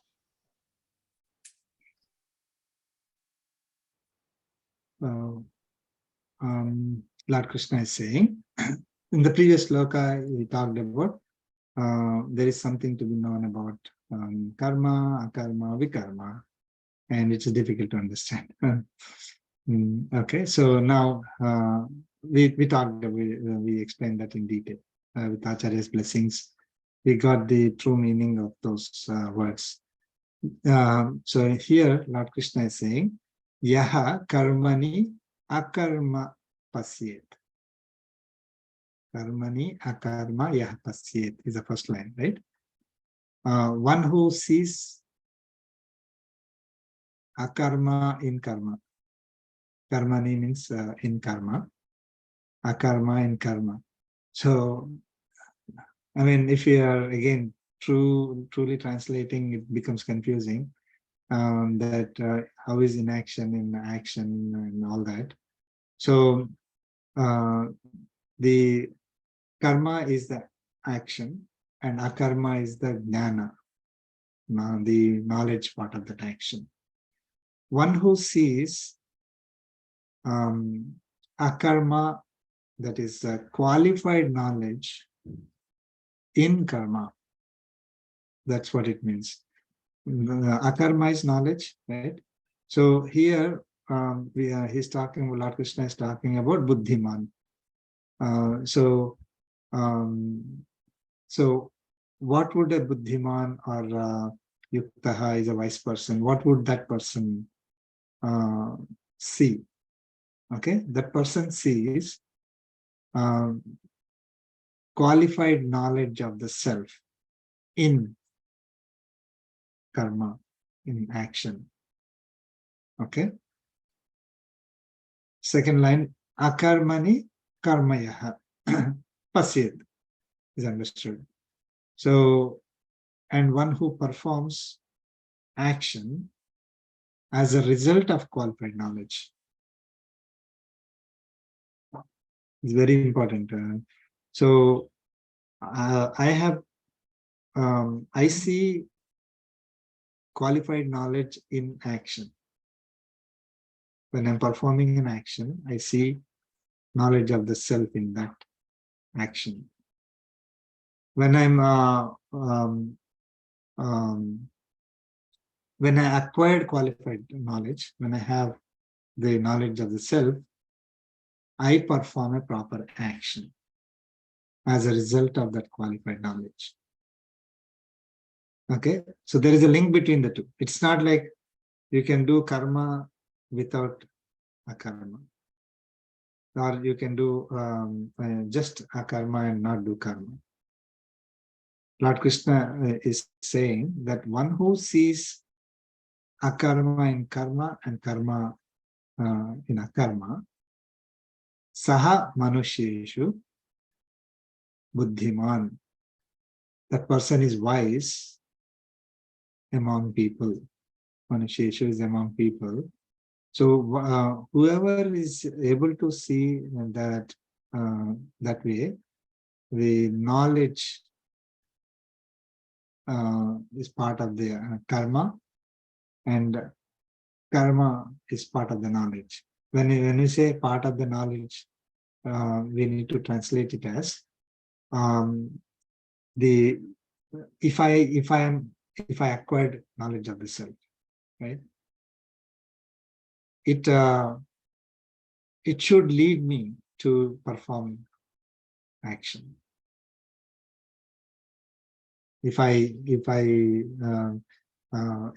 Lord Krishna is saying, in the previous sloka, we talked about there is something to be known about karma, akarma, vikarma, and it's difficult to understand. Okay, so now we talked, we explained that in detail with Acharya's blessings. We got the true meaning of those words. So here, Lord Krishna is saying, Yaha karmani akarma pasyet. Karmani akarma yaha pasyet is the first line, right? One who sees akarma in karma. Karmani means in karma. Akarma in karma. So, I mean, if we are again truly translating, it becomes confusing. That how is inaction in action and all that. So the karma is the action and akarma is the jnana, the knowledge part of that action. One who sees akarma, that is qualified knowledge in karma, that's what it means. Akarma is knowledge, right? So here he's talking, Lord Krishna is talking about buddhiman. So what would a buddhiman or yuktaha is a wise person, what would that person see? Okay, that person sees qualified knowledge of the self in karma, in action. Okay. Second line, akarmani karmayaha pasyet is understood. So, and one who performs action as a result of qualified knowledge. It's very important. So, I see qualified knowledge in action. When I'm performing an action, I see knowledge of the self in that action. When I'm when I acquired qualified knowledge, when I have the knowledge of the self, I perform a proper action as a result of that qualified knowledge. Okay, so there is a link between the two. It's not like you can do karma without akarma, or you can do just akarma and not do karma. Lord Krishna is saying that one who sees akarma in karma and karma in akarma, saha manusyeshu buddhiman, that person is wise among people. Manusyeshu is among people. So whoever is able to see that that way, the knowledge is part of the karma, and karma is part of the knowledge. When you say part of the knowledge, we need to translate it as if I acquired knowledge of the self, right? It should lead me to perform action. If I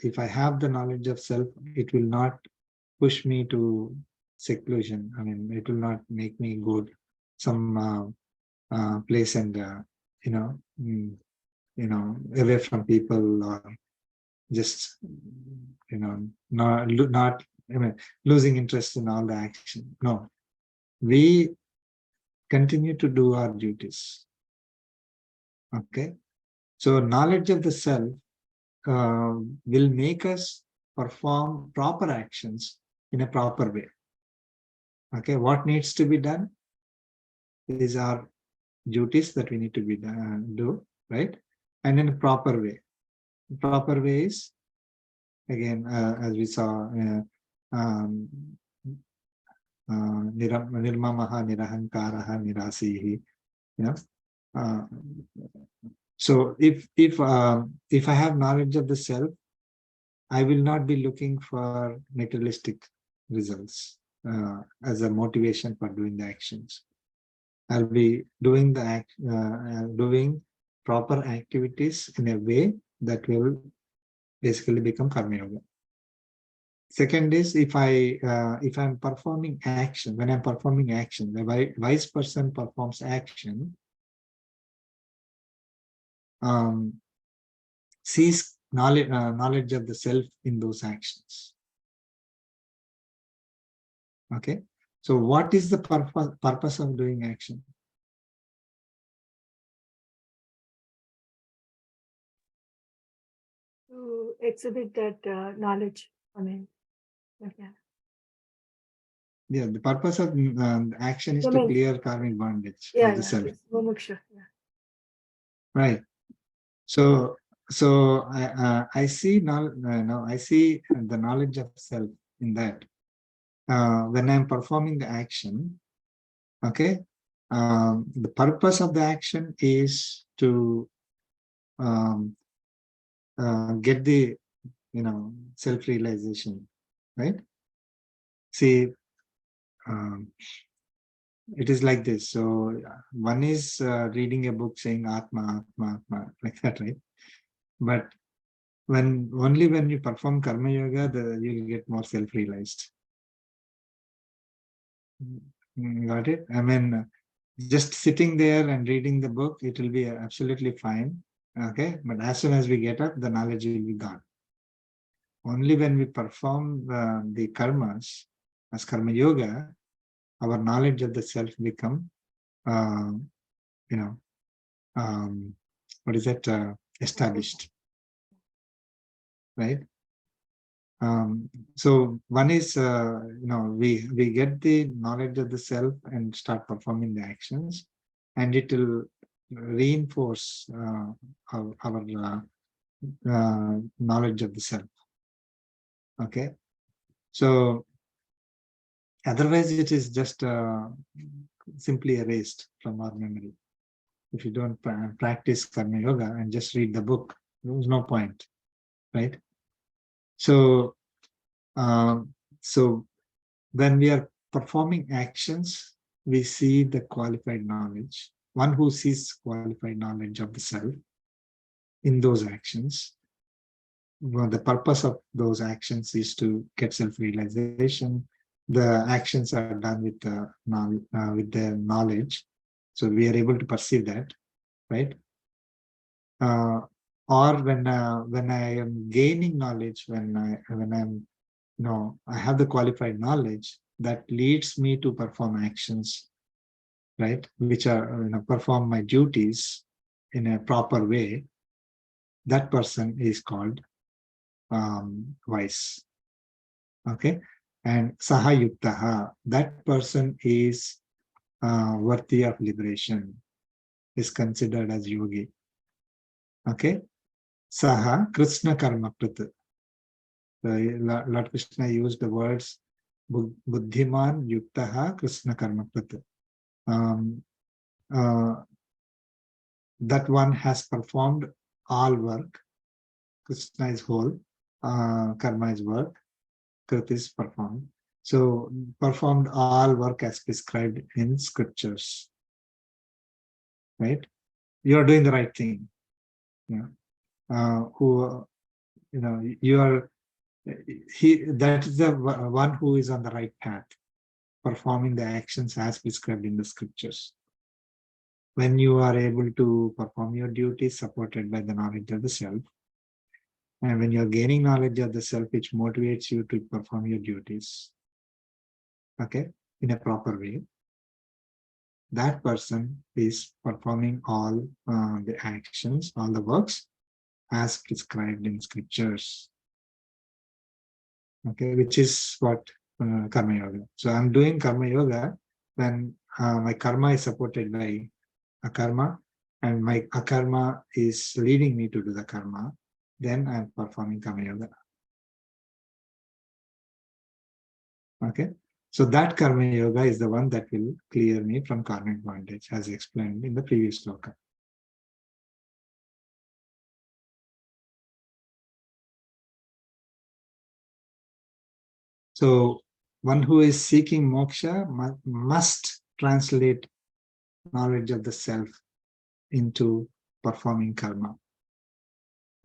if I have the knowledge of self, it will not push me to seclusion. I mean, it will not make me go some place and you know, away from people, or just not I mean, losing interest in all the action. No, we continue to do our duties. Okay, so knowledge of the self will make us perform proper actions in a proper way. Okay, what needs to be done is our duties that we need to be do, right? And in a proper way. The proper way is, again, as we saw, nirmamaha, nirahankaraha, nirasihi. Yeah. So if I have knowledge of the self, I will not be looking for materialistic results as a motivation for doing the actions. I'll be doing doing proper activities in a way that will basically become karma yoga. Second is, if I'm performing action, when I'm performing action, the wise person performs action, sees knowledge of the self in those actions. Okay, so what is the purpose of doing action? To exhibit that knowledge. I mean, yeah. Yeah, the purpose of action is to clear karmic bondage of the self. Yes. Mumuksha, yeah. Right. So I see now. I see the knowledge of self in that. When I'm performing the action, okay, the purpose of the action is to get the self-realization, right? See, it is like this. So one is reading a book saying Atma, Atma, Atma, like that, right? But only when you perform karma yoga, you'll get more self-realized. Got it? I mean, just sitting there and reading the book, it will be absolutely fine. Okay, but as soon as we get up, the knowledge will be gone. Only when we perform the karmas as karma yoga, our knowledge of the self become, what is that? Established, right? So one is, we get the knowledge of the self and start performing the actions, and it will reinforce our knowledge of the self. Okay, so otherwise it is just simply erased from our memory. If you don't practice karma yoga and just read the book, there's no point, right? So when we are performing actions, we see the qualified knowledge. One who sees qualified knowledge of the self in those actions. Well, the purpose of those actions is to get self-realization. The actions are done with the knowledge, so we are able to perceive that, right? Or when I am gaining knowledge, when I'm I have the qualified knowledge that leads me to perform actions, right? Which are perform my duties in a proper way. That person is called wise. Okay, and saha yuktaha, that person is worthy of liberation, is considered as yogi. Okay, saha krishna karma krit. Lord Krishna used the words buddhiman yuktaha krishna karma krit. That one has performed all work. Krishna is whole, karma is work, krit is performed. So performed all work as prescribed in scriptures, right? You are doing the right thing. Yeah. you are, that is the one who is on the right path, performing the actions as prescribed in the scriptures. When you are able to perform your duties supported by the knowledge of the self, and when you are gaining knowledge of the self, which motivates you to perform your duties, okay, in a proper way, that person is performing all the actions, all the works as prescribed in scriptures. Okay, which is what karma yoga. So I'm doing karma yoga when my karma is supported by akarma, and my akarma is leading me to do the karma. Then I'm performing karma yoga. Okay, so that karma yoga is the one that will clear me from karmic bondage, as explained in the previous sloka. So one who is seeking moksha must translate knowledge of the self into performing karma.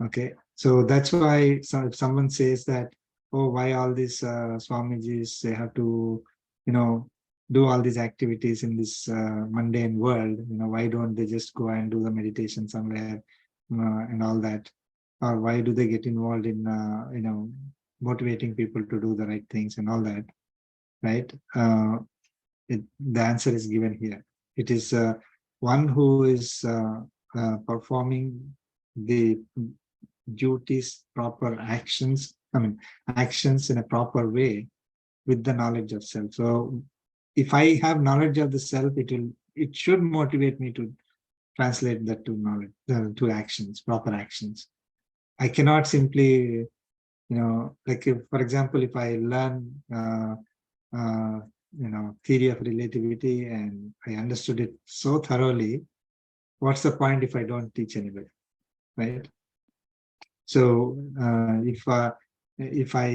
Okay, so that's why if someone says that, oh, why all these Swamijis, they have to, do all these activities in this mundane world, why don't they just go and do the meditation somewhere and all that? Or why do they get involved in, motivating people to do the right things and all that, right? The answer is given here. It is one who is performing the duties, proper actions, actions in a proper way with the knowledge of self. So if I have knowledge of the self, it should motivate me to translate that to knowledge, to actions, proper actions. I cannot simply, like if, for example, if I learn theory of relativity and I understood it so thoroughly, what's the point if I don't teach anybody, right? So if I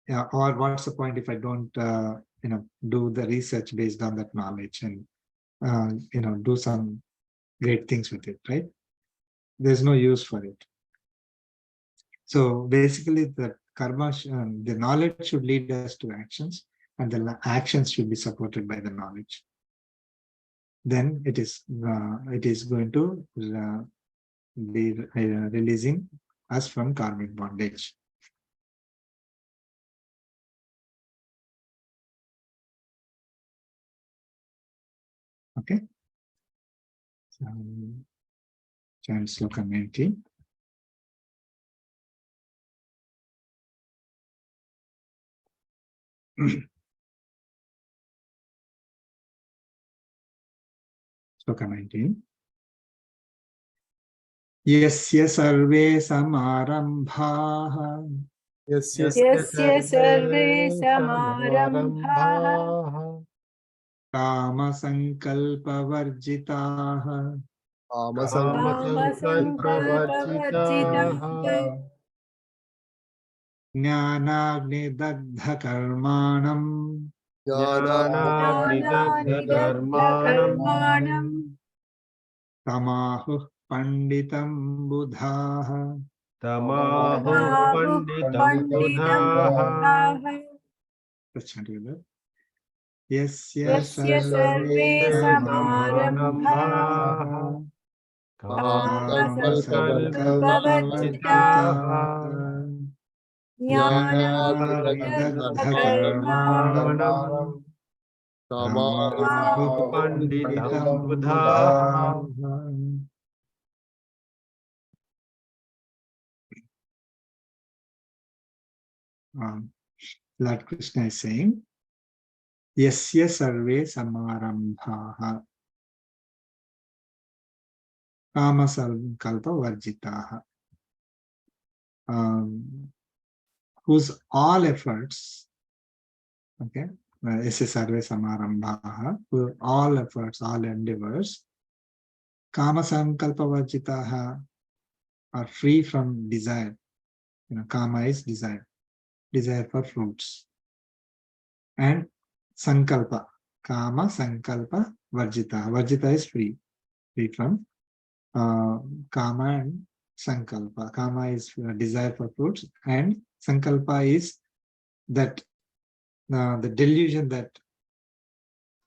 or what's the point if I don't do the research based on that knowledge and do some great things with it, right? There's no use for it. So basically, the karma, the knowledge should lead us to actions, and the actions should be supported by the knowledge. Then it is going to be releasing us from karmic bondage. Okay. So, chant sloka 19. Sloka 19. Yasya sarve samarambhaha Yasya Yasya sarve samarambhaः kama sankalpa varjitaha कामसङ्कल्पवर्जिताः ज्ञानाग्निदग्धकर्माणं ज्ञानानिदग्धकर्माणं तमाहुः पंडितं बुधाः तमाहुः पण्डितं बुधाः यस्य यस्य सर्वे समारम्भाः कामसङ्कल्पवर्जिताः ज्ञानानिदग्धकर्माणं तमाहुः पंडितं पण्डितं बुधाः. Lord Krishna is saying, Yasya sarve samarambhaha kama sankalpa varjitaha, whose all efforts, okay, Yasya sarve samarambhaha, all efforts, all endeavors, kama sankalpa varjitaha, are free from desire. Kama is desire for fruits. And sankalpa, kama sankalpa varjita. Varjita is free from kama and sankalpa. Kama is desire for fruits, and sankalpa is that the delusion that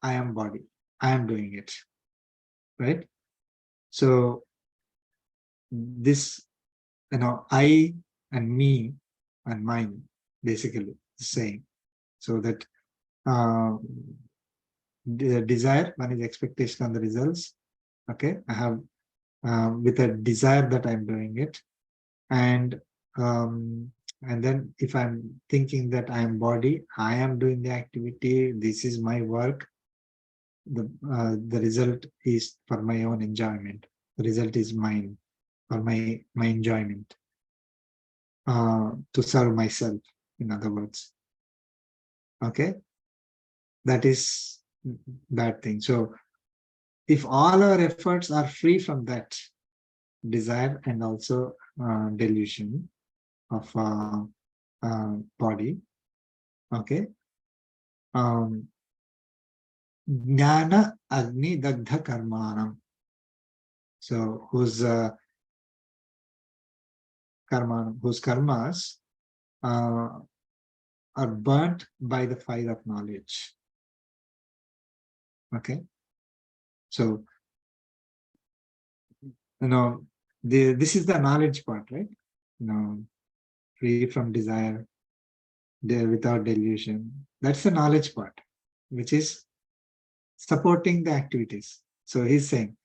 I am body, I am doing it, right? So this, I and me and mine, basically the same. So that the desire, one is expectation on the results. Okay, I have with a desire that I'm doing it, and then if I'm thinking that I am body, I am doing the activity, this is my work, the result is for my own enjoyment, the result is mine for my enjoyment, to serve myself, in other words. Okay, that is that thing. So if all our efforts are free from that desire and also delusion of body, okay, jnana agni dagdha karmanam. So whose karmas are burnt by the fire of knowledge. Okay, so this is the knowledge part, right? Free from desire, without delusion. That's the knowledge part, which is supporting the activities. So he's saying,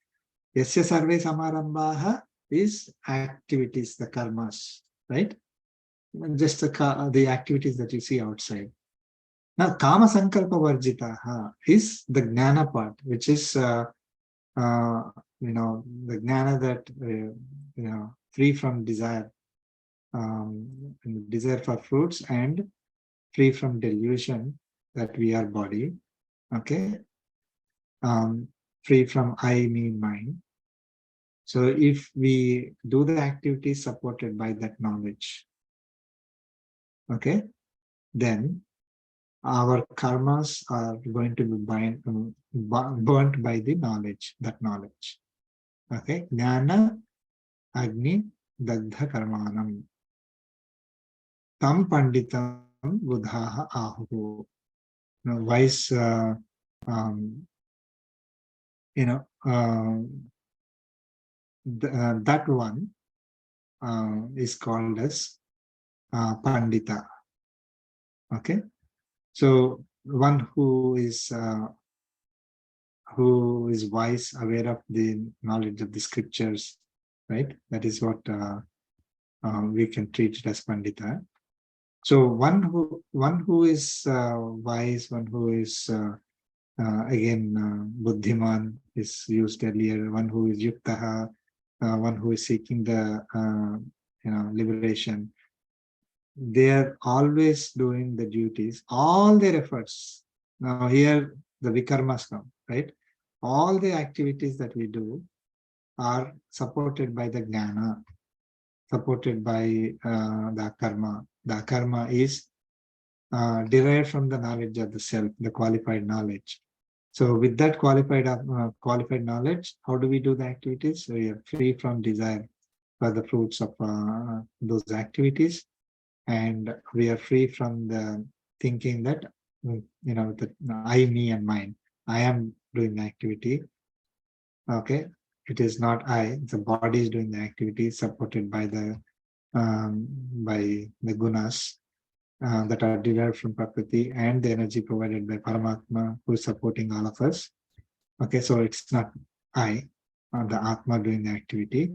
Yasya sarve samarambaha is activities, the karmas, right? Just the activities that you see outside. Now, kama sankalpa varjitaha is the jnana part, which is the jnana that free from desire, desire for fruits, and free from delusion that we are body. Okay, free from I, me, mine. So if we do the activities supported by that knowledge, okay, then our karmas are going to be burnt by the knowledge, that knowledge. Okay, jnana agni dagdha karmanam tam panditam buddhaha ahu. Wise, that one is called as pandita. Okay, so one who is wise, aware of the knowledge of the scriptures, right? That is what we can treat it as pandita. So one who is wise, one who is again buddhiman is used earlier. One who is yuktaha, one who is seeking the liberation. They are always doing the duties, all their efforts. Now here the vikarmas come, right? All the activities that we do are supported by the jnana, supported by the akarma. The akarma is derived from the knowledge of the self, the qualified knowledge. So with that qualified knowledge, how do we do the activities? So we are free from desire for the fruits of those activities, and we are free from the thinking that that I, me, and mine. I am doing the activity. Okay, it is not I. The body is doing the activity, supported by the gunas that are derived from Prakriti, and the energy provided by Paramatma, who is supporting all of us. Okay, so it's not I, or the Atma doing the activity.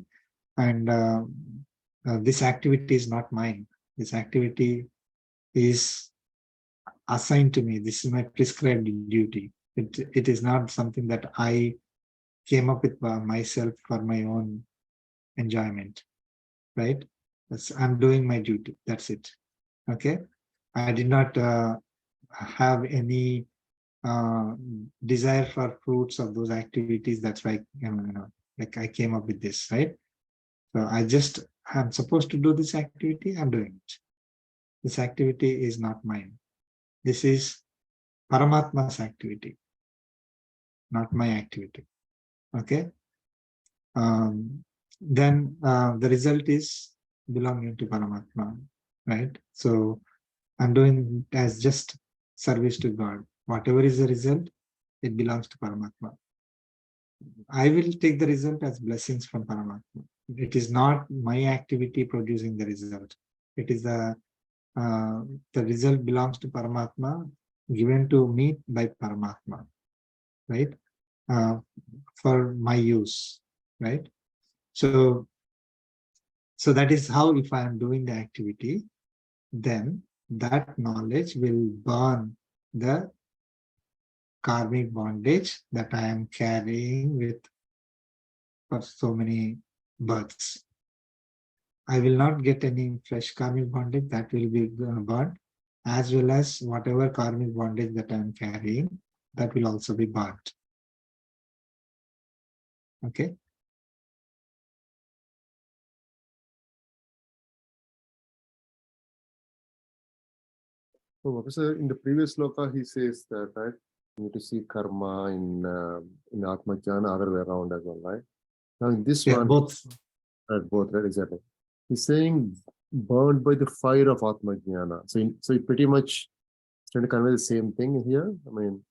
And this activity is not mine. This activity is assigned to me. This is my prescribed duty. It is not something that I came up with by myself for my own enjoyment, right? I'm doing my duty. That's it. Okay, I did not have any desire for fruits of those activities. That's why like I came up with this, right? So I'm supposed to do this activity. I'm doing it. This activity is not mine. This is Paramatma's activity, not my activity. Okay. then the result is belonging to Paramatma, right? So I'm doing as just service to God. Whatever is the result, it belongs to Paramatma. I will take the result as blessings from Paramatma. It is not my activity producing the result. It is the result belongs to Paramatma, given to me by Paramatma, right? For my use, right? So that is how, if I am doing the activity, then that knowledge will burn the karmic bondage that I am carrying with for so many births. I will not get any fresh karmic bondage that will be burned, as well as whatever karmic bondage that I am carrying, that will also be burnt. Okay. So, Professor, in the previous sloka, he says that, right, you need to see karma in Atma Jnana, other way around as well, right? Now, in this one, Both. both, right, exactly. He's saying burned by the fire of Atma Jnana. So it pretty much trying to convey the same thing here. I mean,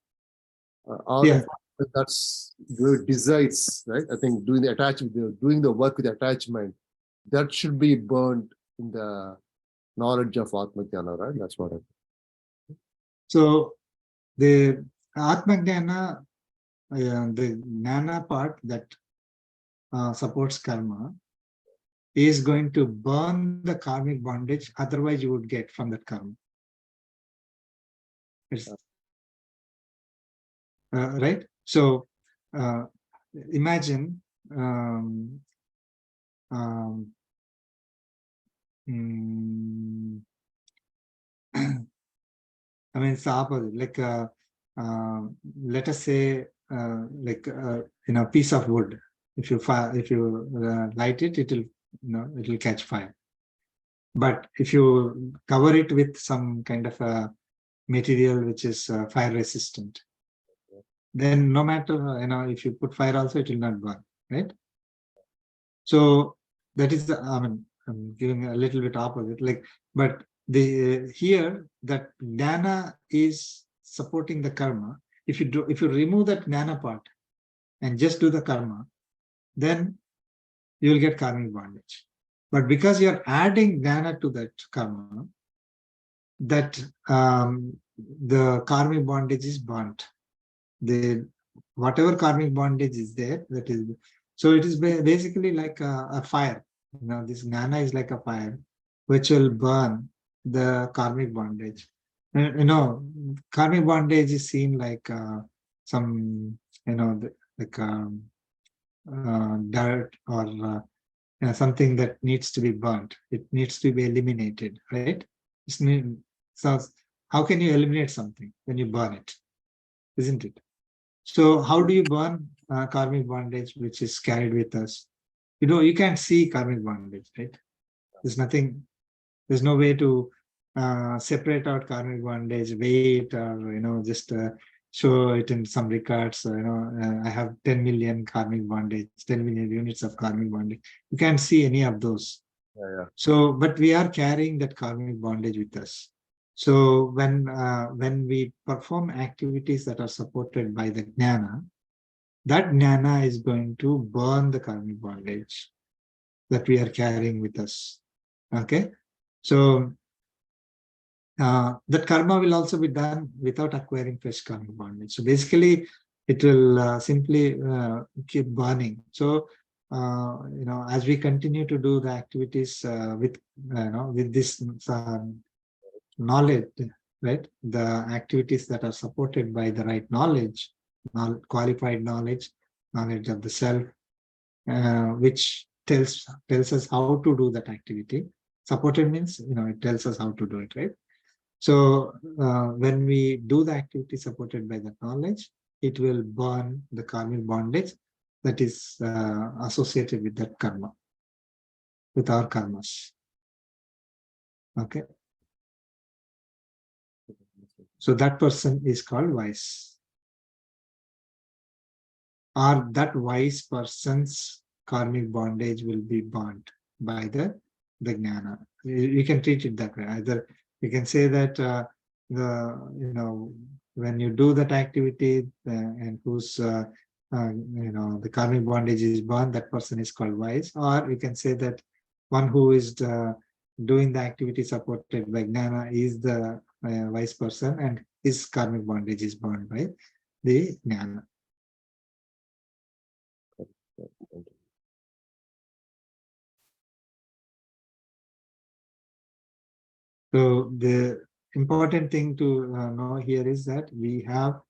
that's the desires, right? I think doing the attachment, doing the work with attachment, that should be burned in the knowledge of Atma Jnana, right? That's what I think. So the Atma Jnana, the Jnana part that supports karma, is going to burn the karmic bondage, otherwise you would get from that karma. Right? So imagine I mean, it's the opposite. Like, let us say, piece of wood. If you light it, it will catch fire. But if you cover it with some kind of a material which is fire resistant, then no matter if you put fire also, it will not burn, right? So that is I'm giving a little bit opposite. But here that jnana is supporting the karma. If you remove that jnana part and just do the karma, then you will get karmic bondage. But because you are adding jnana to that karma, that the karmic bondage is burnt. Whatever karmic bondage is there, that is. So it is basically like a fire. This jnana is like a fire, which will burn the karmic bondage. Karmic bondage is seen like some, dirt or something that needs to be burnt. It needs to be eliminated, right? So how can you eliminate something when you burn it? Isn't it? So how do you burn karmic bondage which is carried with us? You can't see karmic bondage, right? There's no way to separate out karmic bondage, weigh it, or just show it in some records. I have 10 million karmic bondage, 10 million units of karmic bondage. You can't see any of those. Yeah. So, but we are carrying that karmic bondage with us. So when we perform activities that are supported by the jnana, that jnana is going to burn the karmic bondage that we are carrying with us. Okay, so that karma will also be done without acquiring fresh karmic bondage. So basically, it will simply keep burning. So as we continue to do the activities with this knowledge, right? The activities that are supported by the right knowledge, qualified knowledge of the self, which tells us how to do that activity. Supported means it tells us how to do it, right? So when we do the activity supported by that knowledge, it will burn the karmic bondage that is associated with that karma, with our karmas. Okay. So that person is called wise. Or that wise person's karmic bondage will be burnt by the jnana. You can treat it that way. Either you can say that when you do that activity and whose the karmic bondage is burned, that person is called wise. Or you can say that one who is doing the activity supported by jnana is the wise person, and his karmic bondage is burned by the jnana. Thank you. So the important thing to know here is that we have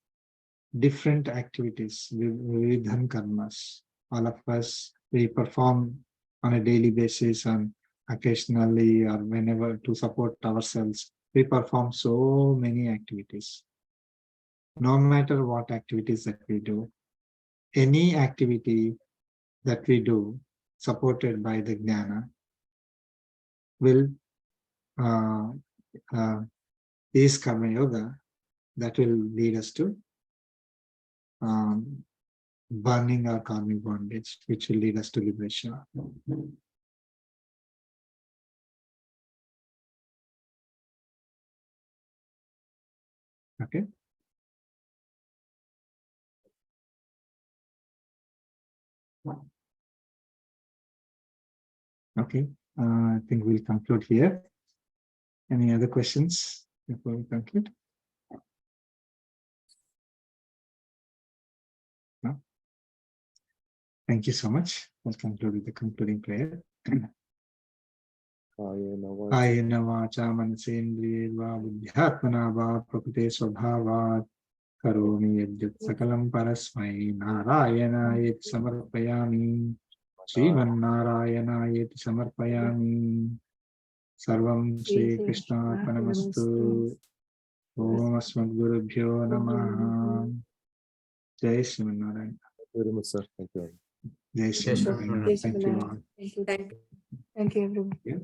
different activities, vidhan karmas. All of us, we perform on a daily basis and occasionally or whenever to support ourselves. We perform so many activities. No matter what activities that we do, any activity that we do supported by the jnana will is karma yoga that will lead us to burning our karmic bondage, which will lead us to liberation. Okay. Okay, I think we'll conclude here. Any other questions before we conclude? No? Thank you so much. We'll conclude with the concluding prayer. कायेन वाचा मनसेन्द्रियैर्वा बुद्ध्यात्मना वा प्रकृते स्वभावात् करोमि यद्यत् सकलं परस्मै नारायणायेति समर्पयामि श्रीमन्नारायणायेति समर्पयामि सर्वं श्रीकृष्णार्पणमस्तु ॐ अस्मद्गुरुभ्यो नमः जय Sriman Narayana Very much, sir. Thank you. जय Sriman Narayana Jai Thank you Shri all. Thank you. Thank you. Thank you, everyone. Yeah.